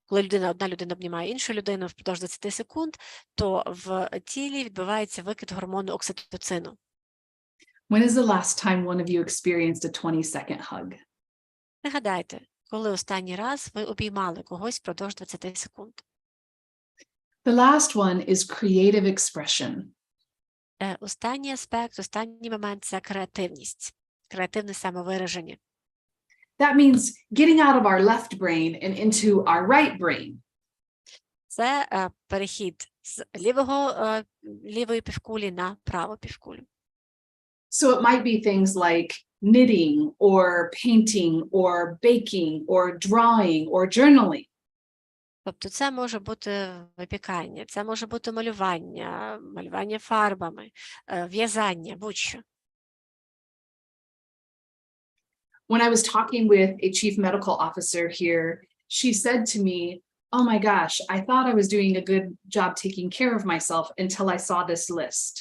коли одна людина обнімає іншу людину впродовж 20 секунд, то в тілі відбувається викид гормону окситоцину. When is the last time one of you experienced a 20-second hug? Пригадайте, коли останній раз ви обіймали когось впродовж 20 секунд. The last one is creative expression. Останній аспект, останній момент – це креативність, креативне самовираження. That means getting out of our left brain and into our right brain. Це перехід з лівої півкулі на праву півкулю. So it might be things like knitting or painting or baking or drawing or journaling. Тобто це може бути випікання, це може бути малювання, малювання фарбами, в'язання, будь-що. When I was talking with a chief medical officer here, she said to me, "Oh my gosh, I thought I was doing a good job taking care of myself until I saw this list."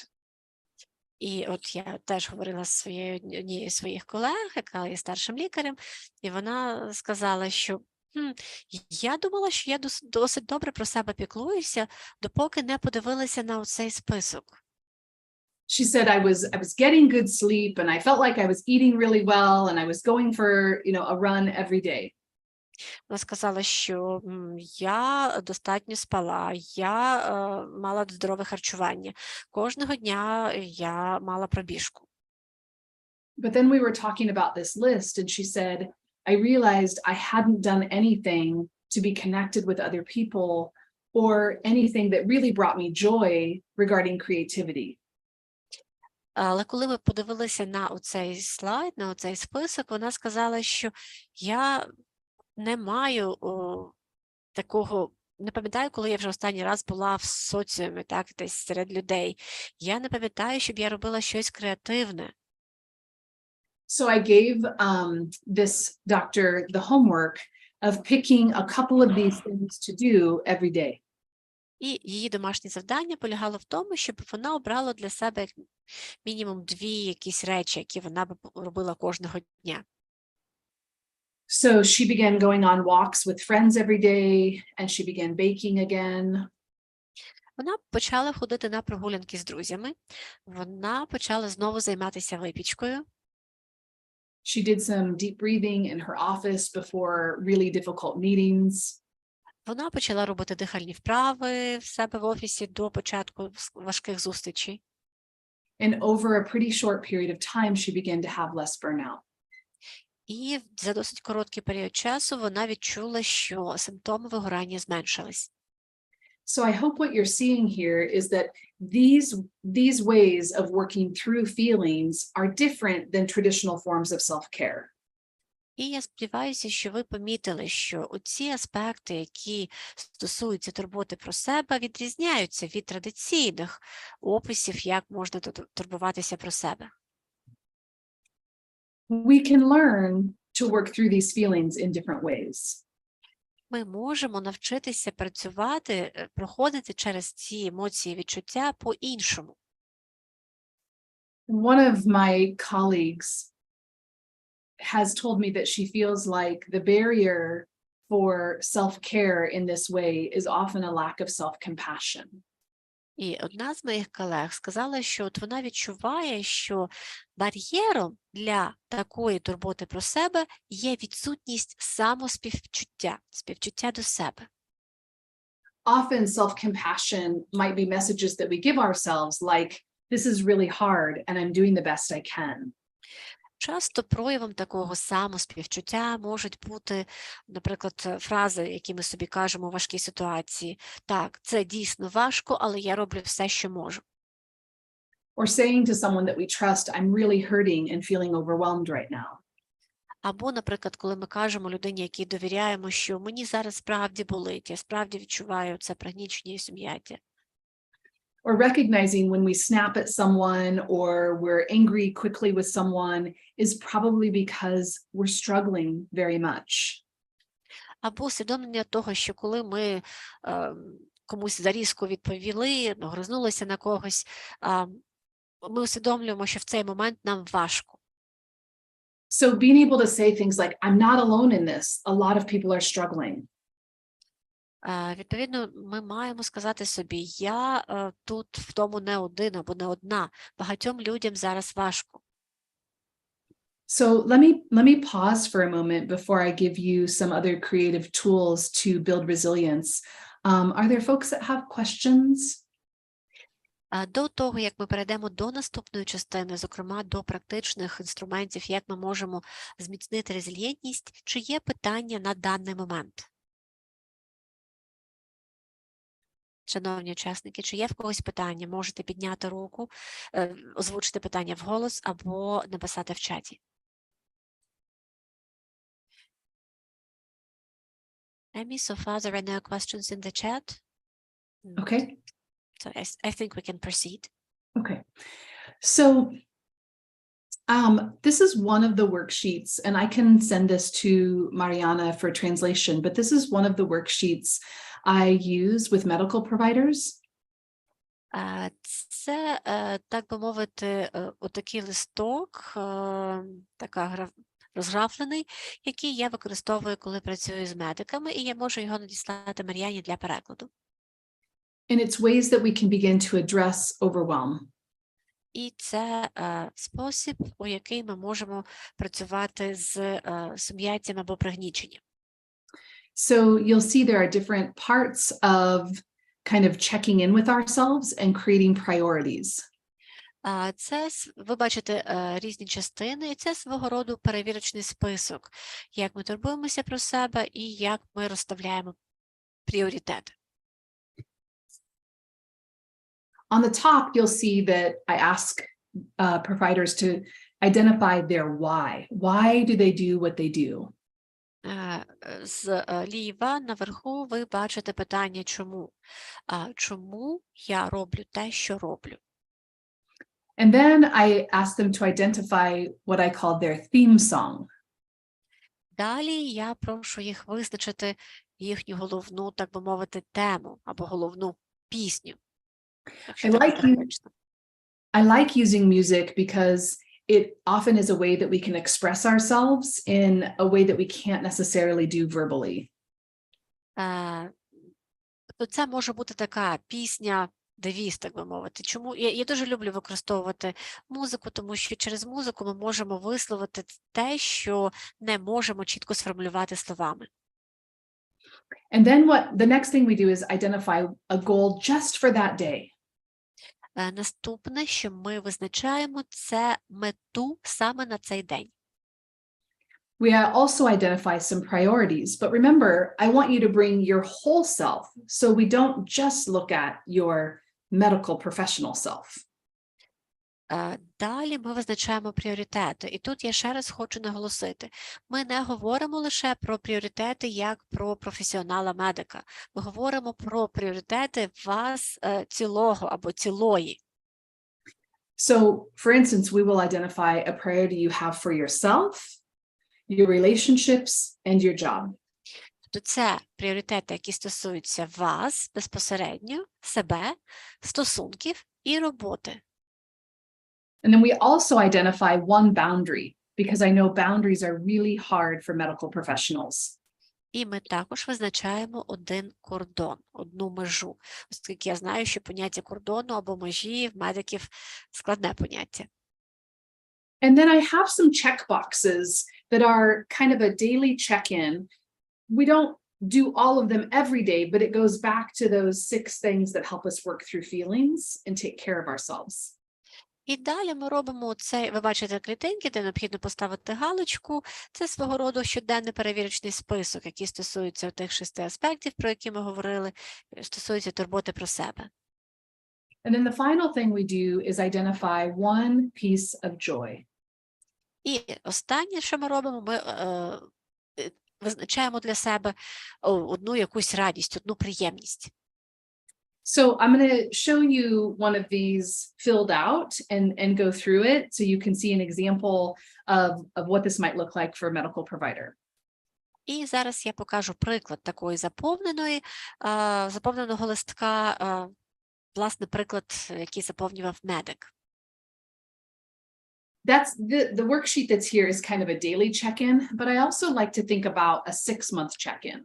І от я теж говорила з однією з своїх колег, яка є старшим лікарем, і вона сказала, що я думала, що я досить добре про себе піклуюся, допоки не подивилася на оцей список. She said I was getting good sleep and I felt like I was eating really well and I was going for, a run every day. Вона сказала, що я достатньо спала, я мала здорове харчування. Кожного дня я мала пробіжку. But then we were talking about this list and she said, I realized I hadn't done anything to be connected with other people or anything that really brought me joy regarding creativity. Але коли ми подивилися на оцей слайд, на оцей список, вона сказала, що я не маю такого, не пам'ятаю, коли я вже останній раз була в соціумі, так, десь серед людей. Я не пам'ятаю, щоб я робила щось креативне. So I gave this doctor the homework of picking a couple of these things to do every day. І її домашнє завдання полягало в тому, щоб вона обрала для себе як мінімум 2 якісь речі, які вона б робила кожного дня. So she began going on walks with friends every day, and she began baking again. Вона почала ходити на прогулянки з друзями, вона почала знову займатися випічкою. She did some deep breathing in her office before really difficult meetings. Вона почала робити дихальні вправи в себе в офісі до початку важких зустрічей. And over a pretty short period of time, she began to have less burnout. І за досить короткий період часу вона відчула, що симптоми вигорання зменшились. So I hope what you're seeing here is that these ways of working through feelings are different than traditional forms of self-care. І я сподіваюся, що ви помітили, що оці аспекти, які стосуються турботи про себе, відрізняються від традиційних описів, як можна турбуватися про себе. We can learn to work through these feelings in different ways. Ми можемо навчитися працювати, проходити через ці емоції, відчуття по-іншому. One of my colleagues has told me that she feels like the barrier for self-care in this way is often a lack of self-compassion. І одна з моїх колег сказала, що от вона відчуває, що бар'єром для такої турботи про себе є відсутність самоспівчуття, співчуття до себе. Often self-compassion might be messages that we give ourselves like, this is really hard and I'm doing the best I can. Часто проявом такого самоспівчуття можуть бути, наприклад, фрази, які ми собі кажемо у важкій ситуації. Так, це дійсно важко, але я роблю все, що можу. Or saying to someone that we trust, I'm really hurting and feeling overwhelmed right now. Або, наприклад, коли ми кажемо людині, якій довіряємо, що мені зараз справді болить, я справді відчуваю це пригнічення і сум'яття. Or recognizing when we snap at someone or we're angry quickly with someone is probably because we're struggling very much. Або усвідомлення того, що коли ми комусь зарізко відповіли, огризнулися на когось, ми усвідомлюємо, що в цей момент нам важко. So being able to say things like, I'm not alone in this. A lot of people are struggling. Відповідно, ми маємо сказати собі, я тут в тому не один або не одна. Багатьом людям зараз важко. So let me pause for a moment before I give you some other creative tools to build resilience. Are there folks that have questions? До того, як ми перейдемо до наступної частини, зокрема до практичних інструментів, як ми можемо зміцнити резилієнтність, чи є питання на даний момент? Шановні учасники, чи є в когось питання? Можете підняти руку, озвучити питання вголос або написати в чаті. Amy, so far there are no questions in the chat. Okay. So I think we can proceed. Okay. So this is one of the worksheets, and I can send this to Mariana for translation, but this is one of the worksheets I use with medical providers. Це, так би мовити, отакий листок, така розграфлений, який я використовую, коли працюю з медиками, і я можу його надіслати Мар'яні для перекладу. And it's ways that we can begin to address overwhelm. І це спосіб, у який ми можемо працювати з сум'яттям або пригніченням. So you'll see there are different parts of kind of checking in with ourselves and creating priorities. Це, ви бачите, різні частини, і це свого роду перевірочний список, як ми турбуємося про себе і як ми розставляємо пріоритети. On the top, you'll see that I ask providers to identify their why. Why do they do what they do? Зліва наверху ви бачите питання «Чому?». Чому я роблю те, що роблю? And then I ask them to identify what I call their theme song. Далі я прошу їх визначити їхню головну, так би мовити, тему або головну пісню. I like using music because it often is a way that we can express ourselves in a way that we can't necessarily do verbally. То це може бути така пісня, девіз, так би мовити. Чому я дуже люблю використовувати музику, тому що через музику ми можемо висловити те, що не можемо чітко сформулювати словами. And then the next thing we do is identify a goal just for that day. Наступне, що ми визначаємо, це мету саме на цей день. We also identify some priorities, but remember, I want you to bring your whole self, so we don't just look at your medical professional self. Далі ми визначаємо пріоритети. І тут я ще раз хочу наголосити. Ми не говоримо лише про пріоритети як про професіонала-медика. Ми говоримо про пріоритети вас цілого або цілої. So, for instance, we will identify a priority you have for yourself, your relationships, and your job. То це пріоритети, які стосуються вас безпосередньо, себе, стосунків і роботи. And then we also identify one boundary, because I know boundaries are really hard for medical professionals. І ми також визначаємо один кордон, одну межу, оскільки я знаю, що поняття кордону або межі в медиків складне поняття. And then I have some check boxes that are kind of a daily check-in. We don't do all of them every day, but it goes back to those 6 things that help us work through feelings and take care of ourselves. І далі ми робимо цей, ви бачите клітинки, де необхідно поставити галочку. Це свого роду щоденний перевірочний список, який стосується тих 6 аспектів, про які ми говорили, стосується турботи про себе. And then the final thing we do is identify one piece of joy. І останнє, що ми робимо, ми визначаємо для себе одну якусь радість, одну приємність. So I'm going to show you one of these filled out and go through it so you can see an example of what this might look like for a medical provider. І зараз я покажу приклад такої заповненого листка, власне, приклад, який заповнював медик. That's the worksheet that's here is kind of a daily check-in, but I also like to think about a 6-month check-in.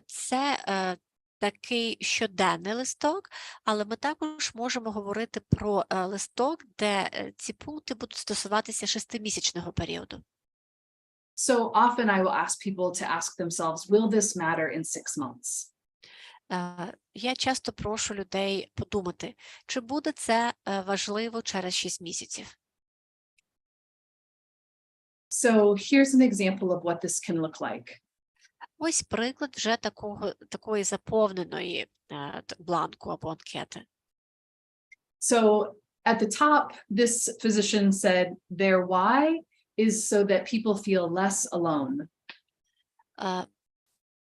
Це такий щоденний листок, але ми також можемо говорити про листок, де ці пункти будуть стосуватися 6-місячного періоду. So often I will ask people to ask themselves, will this matter in 6 months? Я часто прошу людей подумати, чи буде це важливо через 6 місяців. So here's an example of what this can look like. Ось приклад вже такої заповненої бланку або анкети. So at the top, this physician said their why is so that people feel less alone.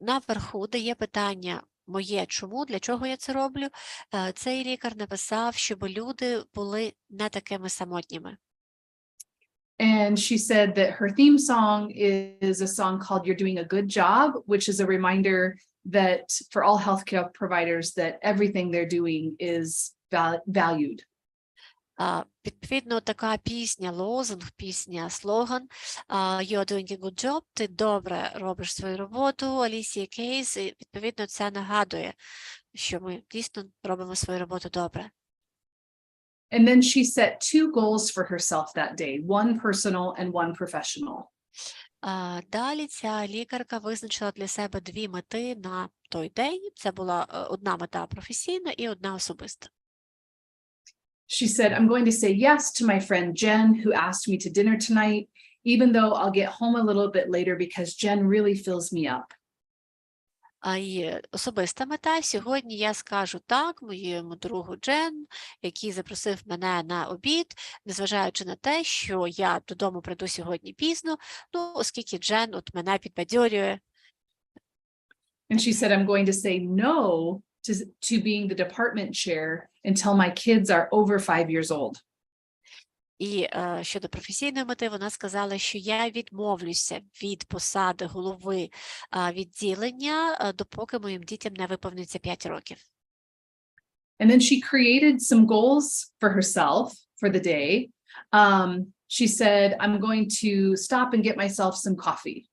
Наверху, де є питання моє чому, для чого я це роблю, цей лікар написав, щоб люди були не такими самотніми. And she said that her theme song is a song called You're Doing a Good Job, which is a reminder that for all healthcare providers that everything they're doing is valued. Відповідно, така пісня, лозунг, пісня, слоган You're doing a good job, ти добре робиш свою роботу, Алісія Кейс, і відповідно це нагадує, що ми дійсно робимо свою роботу добре. And then she set 2 goals for herself that day, one personal and one professional. Далі ця лікарка визначила для себе 2 мети на той день. Це була одна мета професійна і одна особиста. She said, I'm going to say yes to my friend Jen, who asked me to dinner tonight, even though I'll get home a little bit later because Jen really fills me up. І особиста мета. Сьогодні я скажу так моєму другу Джен, який запросив мене на обід, незважаючи на те, що я додому прийду сьогодні пізно, оскільки Джен от мене підбадьорює. And she said, I'm going to say no to being the department chair until my kids are over 5 years old. І щодо професійної мети, вона сказала, що я відмовлюся від посади голови відділення, допоки моїм дітям не виповниться 5 років. And then she created some goals for herself for the day. She said, I'm going to stop and get myself some coffee.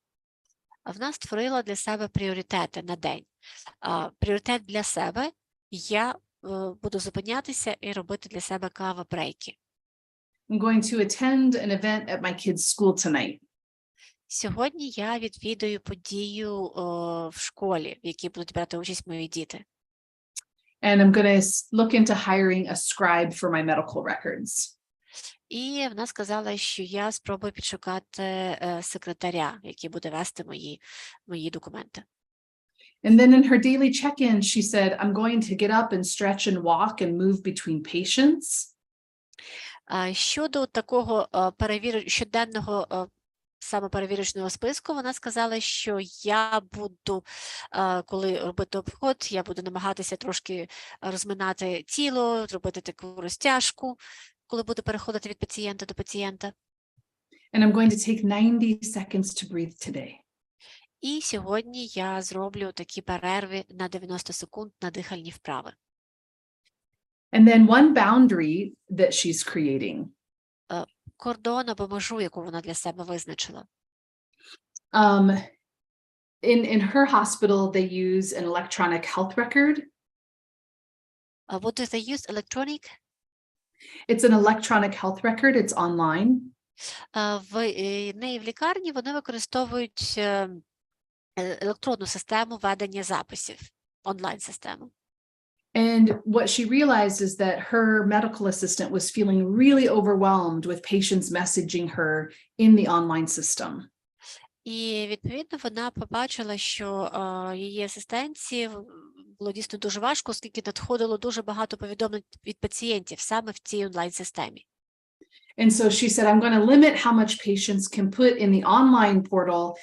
Вона створила для себе пріоритети на день. Пріоритет для себе – я буду зупинятися і робити для себе кава-брейки. I'm going to attend an event at my kids' school tonight. Сьогодні я відвідую подію в школі, в якій будуть брати участь мої діти. And I'm going to look into hiring a scribe for my medical records. І вона сказала, що я спробую підшукати секретаря, який буде вести мої документи. And then in her daily check-in, she said, I'm going to get up and stretch and walk and move between patients. Щодо такого щоденного самоперевірочного списку, вона сказала, що я буду, коли робити обход, я буду намагатися трошки розминати тіло, робити таку розтяжку, коли буду переходити від пацієнта до пацієнта. And I'm going to take 90 seconds to breathe today. І сьогодні я зроблю такі перерви на 90 секунд на дихальні вправи. And then one boundary that she's creating. Кордон або межу, яку вона для себе визначила. In her hospital, they use an electronic health record. What do they use? Electronic? It's an electronic health record. It's online. В неї в лікарні вони використовують електронну систему ведення записів, онлайн-систему. And what she realized is that her medical assistant was feeling really overwhelmed with patients messaging her in the online system. І, відповідно, вона побачила, що її асистенції було дійсно дуже важко, оскільки надходило дуже багато повідомлень від пацієнтів саме в цій онлайн-системі. And so she said, I'm going to limit how much patients can put in the online portal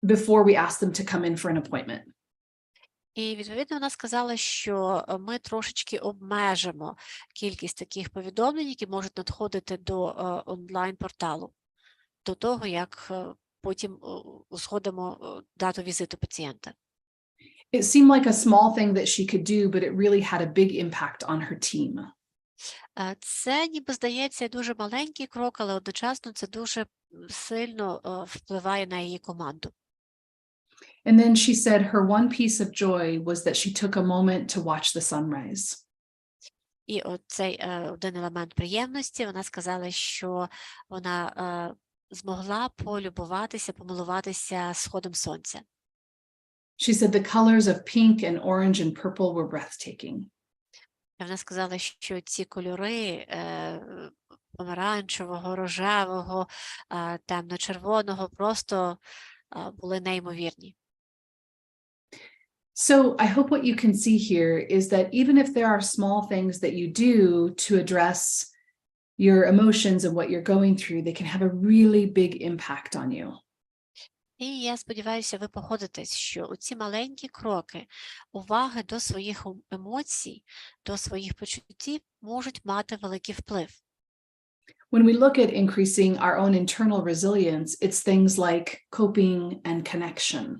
before we ask them to come in for an appointment. І, відповідно, вона сказала, що ми трошечки обмежимо кількість таких повідомлень, які можуть надходити до онлайн-порталу, до того, як потім узгодимо дату візиту пацієнта. It seemed like a small thing that she could do, but it really had a big impact on her team. Це, ніби, здається, дуже маленький крок, але одночасно це дуже сильно впливає на її команду. And then she said her one piece of joy was that she took a moment to watch the sunrise. І оцей один елемент приємності, вона сказала, що вона змогла полюбуватися, помилуватися сходом сонця. She said the colors of pink and orange and purple were breathtaking. Вона сказала, що ці кольори помаранчевого, рожевого, темно-червоного просто були неймовірні. So I hope what you can see here is that even if there are small things that you do to address your emotions and what you're going through, they can have a really big impact on you. І я сподіваюся, ви погодитесь, що оці маленькі кроки уваги до своїх емоцій, до своїх почуттів можуть мати великий вплив. When we look at increasing our own internal resilience, it's things like coping and connection.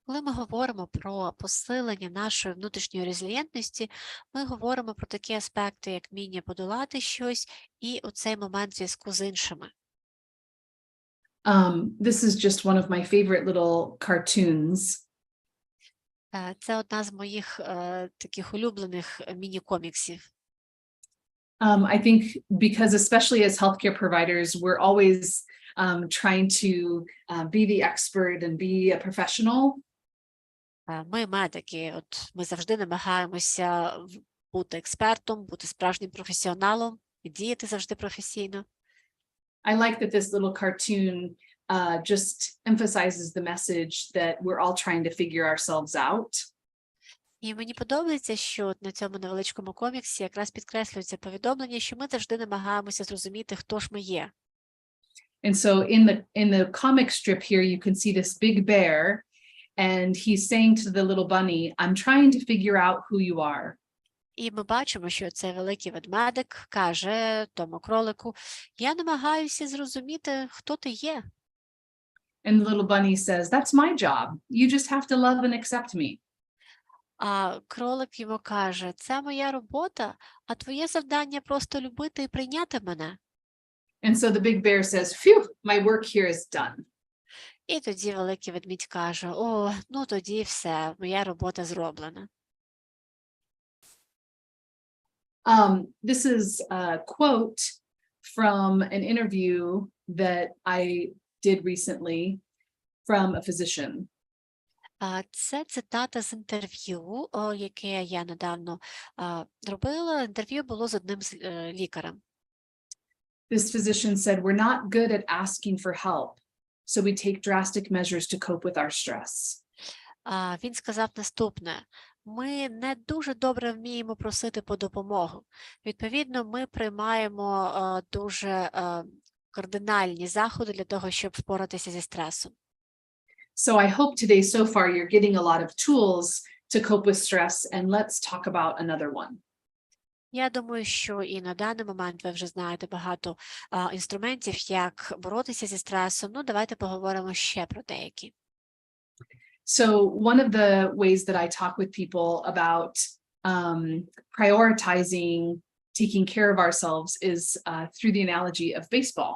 Коли ми говоримо про посилення нашої внутрішньої резилієнтності, ми говоримо про такі аспекти, як вміння подолати щось і оцей момент зв'язку з іншими. This is just one of my favorite little cartoons. Це одна з моїх таких улюблених міні-коміксів. I think because especially as healthcare providers, we're always trying to be the expert and be a professional. Ми медики, ми завжди намагаємося бути експертом, бути справжнім професіоналом і діяти завжди професійно. I like that this little cartoon just emphasizes the message that we're all trying to figure ourselves out. І мені подобається, що на цьому невеличкому коміксі якраз підкреслюється повідомлення, що ми завжди намагаємося зрозуміти, хто ж ми є. And so in the comic strip here, you can see this big bear, and he's saying to the little bunny, I'm trying to figure out who you are. І ми бачимо, що цей великий ведмедик каже тому кролику, я намагаюся зрозуміти, хто ти є. And the little bunny says, that's my job. You just have to love and accept me. А кролик йому каже, це моя робота, а твоє завдання просто любити і прийняти мене. And so the big bear says, phew, my work here is done. І тоді великий ведмідь каже, о, ну тоді все, моя робота зроблена. This is a quote from an interview that I did recently from a physician. Це цитата з інтерв'ю, яке я недавно робила. Інтерв'ю було з одним з лікарем. This physician said, we're not good at asking for help, so we take drastic measures to cope with our stress. Він сказав наступне, ми не дуже добре вміємо просити по допомогу. Відповідно, ми приймаємо дуже кардинальні заходи для того, щоб впоратися зі стресом. So I hope today so far you're getting a lot of tools to cope with stress, and let's talk about another one. Я думаю, що і на даний момент ви вже знаєте багато інструментів, як боротися зі стресом. Ну, давайте поговоримо ще про деякі. So one of the ways that I talk with people about prioritizing taking care of ourselves is through the analogy of baseball.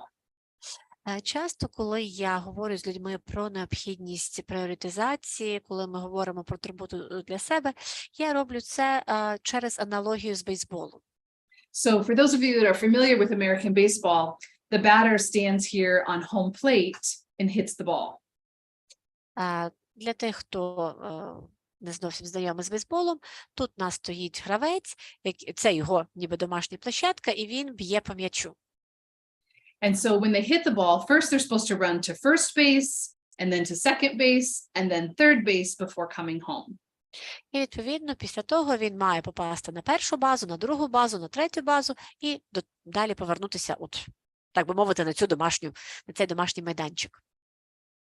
Часто, коли я говорю з людьми про необхідність пріоритизації, коли ми говоримо про турботу для себе, я роблю це через аналогію з бейсболом. So for those of you that are familiar with American baseball, the batter stands here on home plate and hits the ball. Для тих, хто не зовсім знайомий з бейсболом, тут у нас стоїть гравець, це його ніби домашня площадка, і він б'є по м'ячу. And so when they hit the ball, first they're supposed to run to first base, and then to second base, and then third base before coming home. І, відповідно, після того він має попасти на першу базу, на другу базу, на третю базу і далі повернутися, так би мовити, на цей домашній майданчик.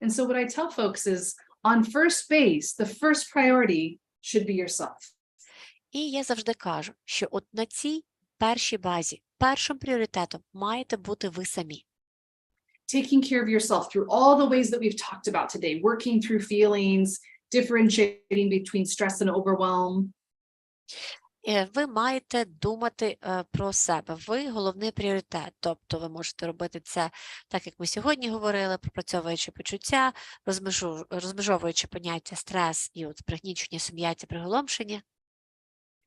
And so what I tell folks is, on first base, the first priority should be yourself. І я завжди кажу, що от на цій першій базі першим пріоритетом маєте бути ви самі. Taking care of yourself through all the ways that we've talked about today, working through feelings, differentiating between stress and overwhelm. Ви маєте думати про себе. Ви головний пріоритет. Тобто ви можете робити це так, як ми сьогодні говорили, пропрацьовуючи почуття, розмежовуючи поняття стрес і пригнічення, сум'яття, приголомшення.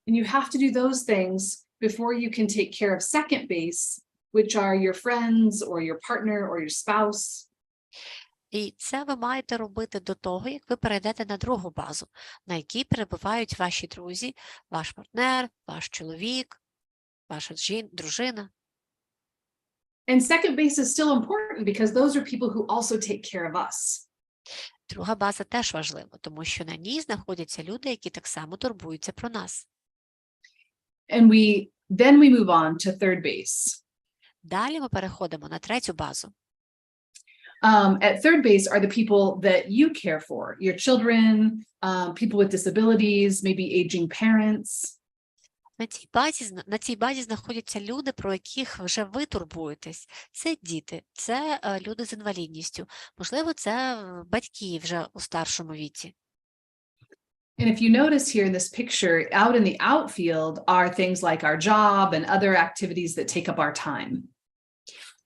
And you have to do those things before you can take care of second base, which are your friends or your partner or your spouse. І це ви маєте робити до того, як ви перейдете на другу базу, на якій перебувають ваші друзі, ваш партнер, ваш чоловік, ваша дружина. And second base is still important because those are people who also take care of us. Друга база теж важлива, тому що на ній знаходяться люди, які так само турбуються про нас. And then we move on to third base. Далі ми переходимо на третю базу. At third base are the people that you care for, your children, people with disabilities, maybe aging parents. На цій базі знаходяться люди, про яких вже ви турбуєтесь. Це діти, це люди з інвалідністю, можливо, це батьки вже у старшому віці. And if you notice here in this picture, out in the outfield are things like our job and other activities that take up our time.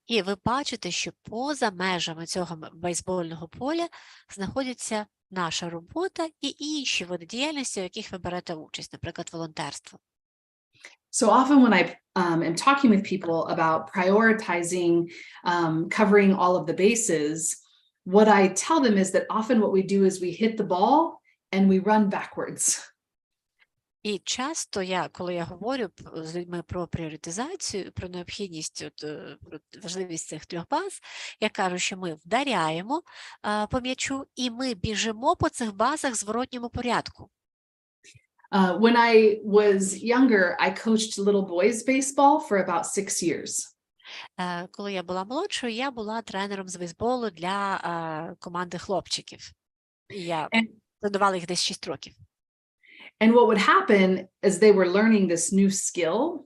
І ви бачите, що поза межами цього бейсбольного поля знаходиться наша робота і інші види діяльності, у яких ви берете участь, наприклад, волонтерство. So often when I am talking with people about prioritizing, covering all of the bases, what I tell them is that often what we do is we hit the ball and we run backwards. І часто коли я говорю з людьми про пріоритизацію, про необхідність, про важливість цих трьох баз, я кажу, що ми вдаряємо по м'ячу і ми біжимо по цих базах в зворотньому порядку. When I was younger, I coached little boys baseball for about 6 years. Коли я була молодшою, я була тренером з бейсболу для команди хлопчиків. І я тренувала їх десь 6 років. And what would happen as they were learning this new skill,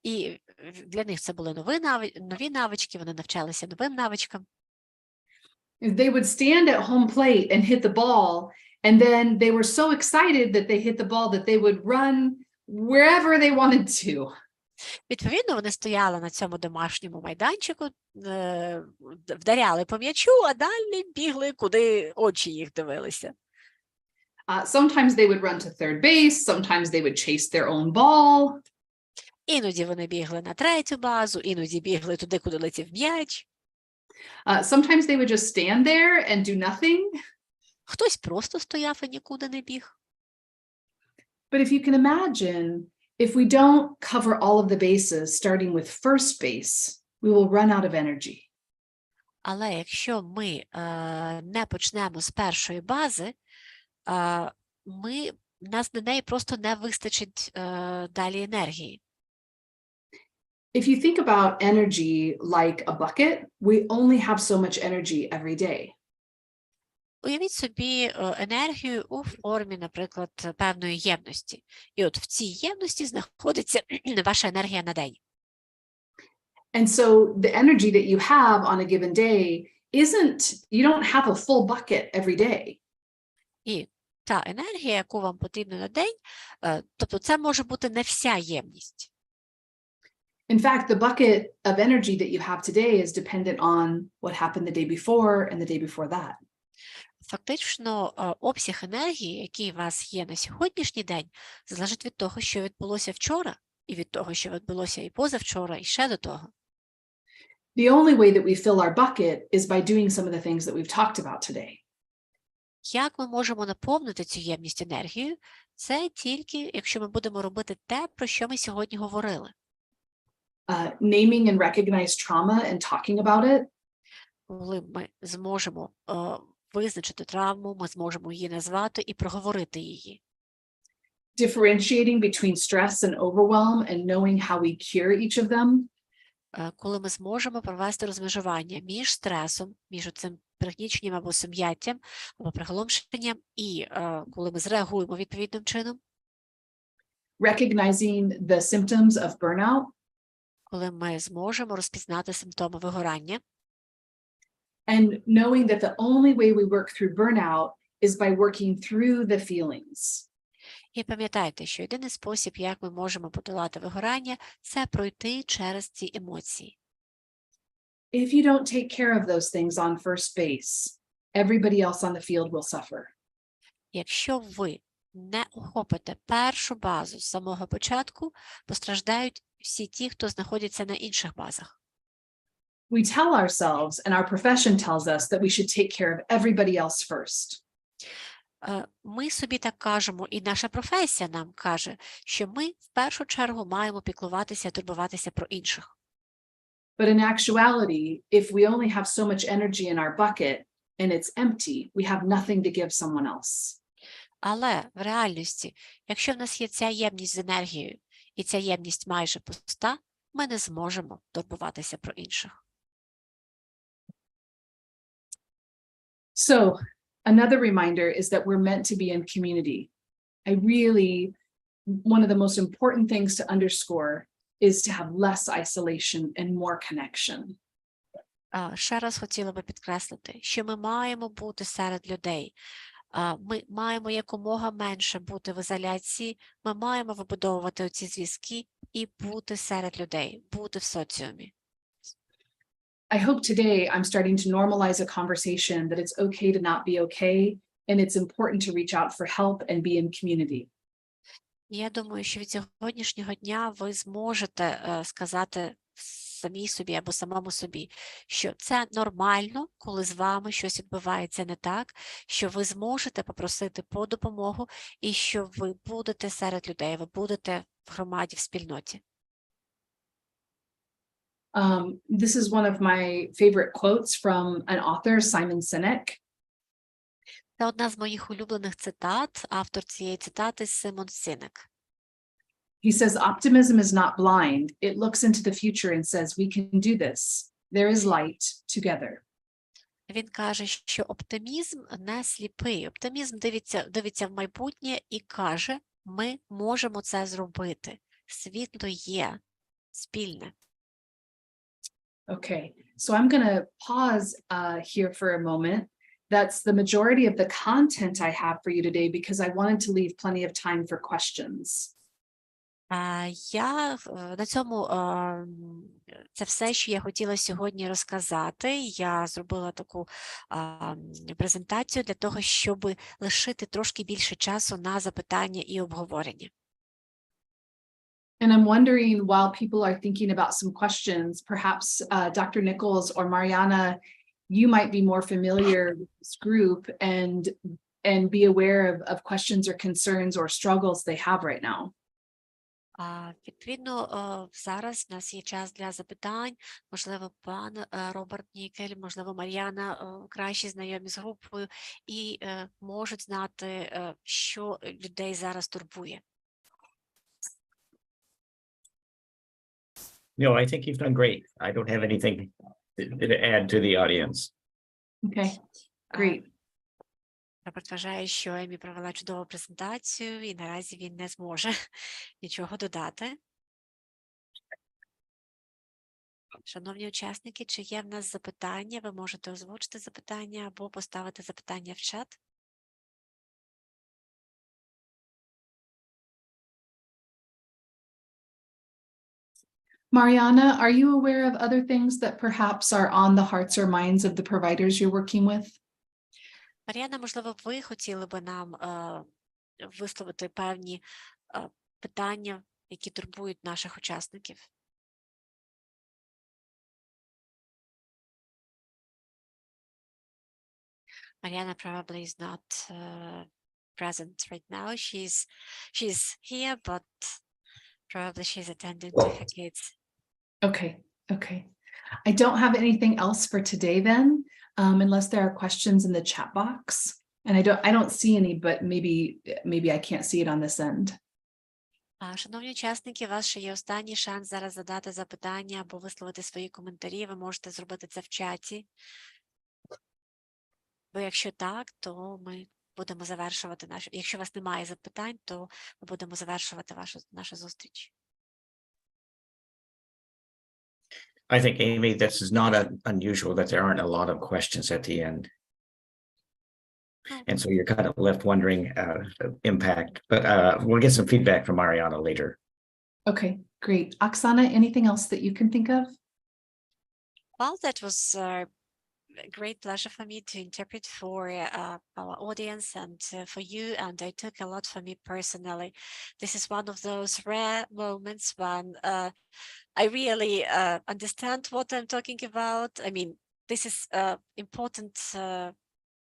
і для них це були нові навички, вони навчалися новим навичкам. they would stand at home plate and hit the ball, and then they were so excited that they hit the ball that they would run wherever they wanted to. Відповідно, вони стояли на цьому домашньому майданчику, вдаряли по м'ячу, а далі бігли, куди очі їх дивилися. Sometimes they would run to third base, sometimes they would chase their own ball. Іноді вони бігли на третю базу, іноді бігли туди, куди летів м'яч. Sometimes they would just stand there and do nothing. Хтось просто стояв і нікуди не біг. But if you can imagine, if we don't cover all of the bases, starting with first base, we will run out of energy. Але якщо ми не почнемо з першої бази, ми нас на неї просто не вистачить далі енергії. If you think about energy like a bucket, we only have so much energy every day. Уявіть собі енергію у формі, наприклад, певної ємності. І от в цій ємності знаходиться ваша енергія на день. And so the energy that you have on a given day you don't have a full bucket every day. І та енергія, яку вам потрібно на день, тобто це може бути не вся ємність. In fact, the bucket of energy that you have today is dependent on what happened the day before and the day before that. Фактично, обсяг енергії, який у вас є на сьогоднішній день, залежить від того, що відбулося вчора, і від того, що відбулося і позавчора, і ще до того. The only way that we fill our bucket is by doing some of the things that we've talked about today. Як ми можемо наповнити цю ємність енергією? Це тільки, якщо ми будемо робити те, про що ми сьогодні говорили. Naming and recognize trauma and talking about it. Коли ми зможемо визначити травму, ми зможемо її назвати і проговорити її. Differentiating between stress and overwhelm and knowing how we cure each of them. Коли ми зможемо провести розмежування між стресом, між цим пригніченням або сум'яттям, або приголомшенням, і коли ми зреагуємо відповідним чином. Recognizing the symptoms of burnout. Коли ми зможемо розпізнати симптоми вигорання. And knowing that the only way we work through burnout is by working through the feelings. І пам'ятайте, що єдиний спосіб, як ми можемо подолати вигорання, це пройти через ці емоції. If you don't take care of those things on first base, everybody else on the field will suffer. Якщо ви не охопите першу базу з самого початку, постраждають всі ті, хто знаходяться на інших базах. We tell ourselves, and our profession tells us, that we should take care of everybody else first. Ми собі так кажемо, і наша професія нам каже, що ми в першу чергу маємо піклуватися, турбуватися про інших. But in actuality, if we only have so much energy in our bucket and it's empty, we have nothing to give someone else. Але в реальності, якщо в нас є ця ємність з енергією, і ця ємність майже пуста, ми не зможемо турбуватися про інших. So, another reminder is that we're meant to be in community. One of the most important things to underscore is to have less isolation and more connection. Ще раз хотіла би підкреслити, що ми маємо бути серед людей. Ми маємо якомога менше бути в ізоляції, ми маємо вибудовувати оці зв'язки і бути серед людей, бути в соціумі. I hope today I'm starting to normalize a conversation that it's okay to not be okay, and it's important to reach out for help and be in community. Я думаю, що від сьогоднішнього дня ви зможете сказати самій собі або самому собі, що це нормально, коли з вами щось відбувається не так, що ви зможете попросити про допомогу і що ви будете серед людей, ви будете в громаді, в спільноті. This is one of my favorite quotes from an author, Simon Sinek. Це одна з моїх улюблених цитат, автор цієї цитати Симон Сінек. He says, optimism is not blind. It looks into the future and says, we can do this. There is light together. Він каже, що оптимізм не сліпий. Оптимізм дивиться в майбутнє і каже, ми можемо це зробити. Світло є спільне. Okay, so I'm going to pause here for a moment. That's the majority of the content I have for you today because I wanted to leave plenty of time for questions. Я на цьому, це все, що я хотіла сьогодні розказати. Я зробила таку презентацію для того, щоб лишити трошки більше часу на запитання і обговорення. And I'm wondering, while people are thinking about some questions, perhaps Dr. Nichols or Mariana, you might be more familiar with this group and be aware of questions or concerns or struggles they have right now. Відповідно, зараз в нас є час для запитань. Можливо, пан Роберт Нікель, можливо, Мар'яна кращі знайомі з групою і можуть знати, що людей зараз турбує. No, I think you've done great. I don't have anything to add to the audience. Okay, great. Роберт вважає, що Емі провела чудову презентацію і наразі він не зможе нічого додати. Шановні учасники, чи є в нас запитання? Ви можете озвучити запитання або поставити запитання в чат. Mariana, are you aware of other things that perhaps are on the hearts or minds of the providers you're working with? Мар'яна, можливо, ви хотіли би нам висловити певні питання, які турбують наших учасників? Mariana probably is not present right now. She's here, but probably she's attending to her kids. Okay, okay. I don't have anything else for today then, unless there are questions in the chat box. And I don't see any, but maybe I can't see it on this end. Шановні учасники, у вас ще є останній шанс зараз задати запитання або висловити свої коментарі. Ви можете зробити це в чаті. Бо якщо так, то ми будемо завершувати нашу. Якщо у вас немає запитань, то ми будемо завершувати нашу зустріч. I think, Amy, this is not unusual that there aren't a lot of questions at the end. And so you're kind of left wondering impact, but we'll get some feedback from Mariana later. Okay, great. Oksana, anything else that you can think of? Well, that was a great pleasure for me to interpret for our audience and for you, and I took a lot for me personally. This is one of those rare moments when I really understand what I'm talking about. I mean, this is important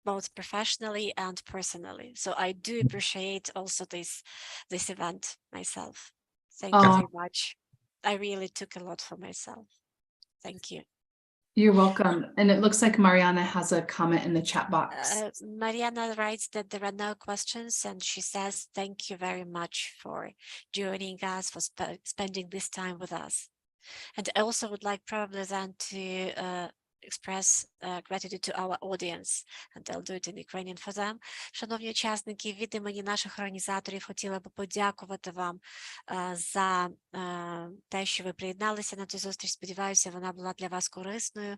both professionally and personally. So I do appreciate also this event myself. Thank you very much. I really took a lot for myself. Thank you. You're welcome. And it looks like Mariana has a comment in the chat box. Mariana writes that there are no questions, and she says, thank you very much for joining us, for spending this time with us. And I also would like probably then to express gratitude to our audience, and I'll do it in Ukrainian for them. Шановні учасники, від імені наших організаторів хотіла би подякувати вам за те, що ви приєдналися на цю зустріч. Сподіваюся, вона була для вас корисною.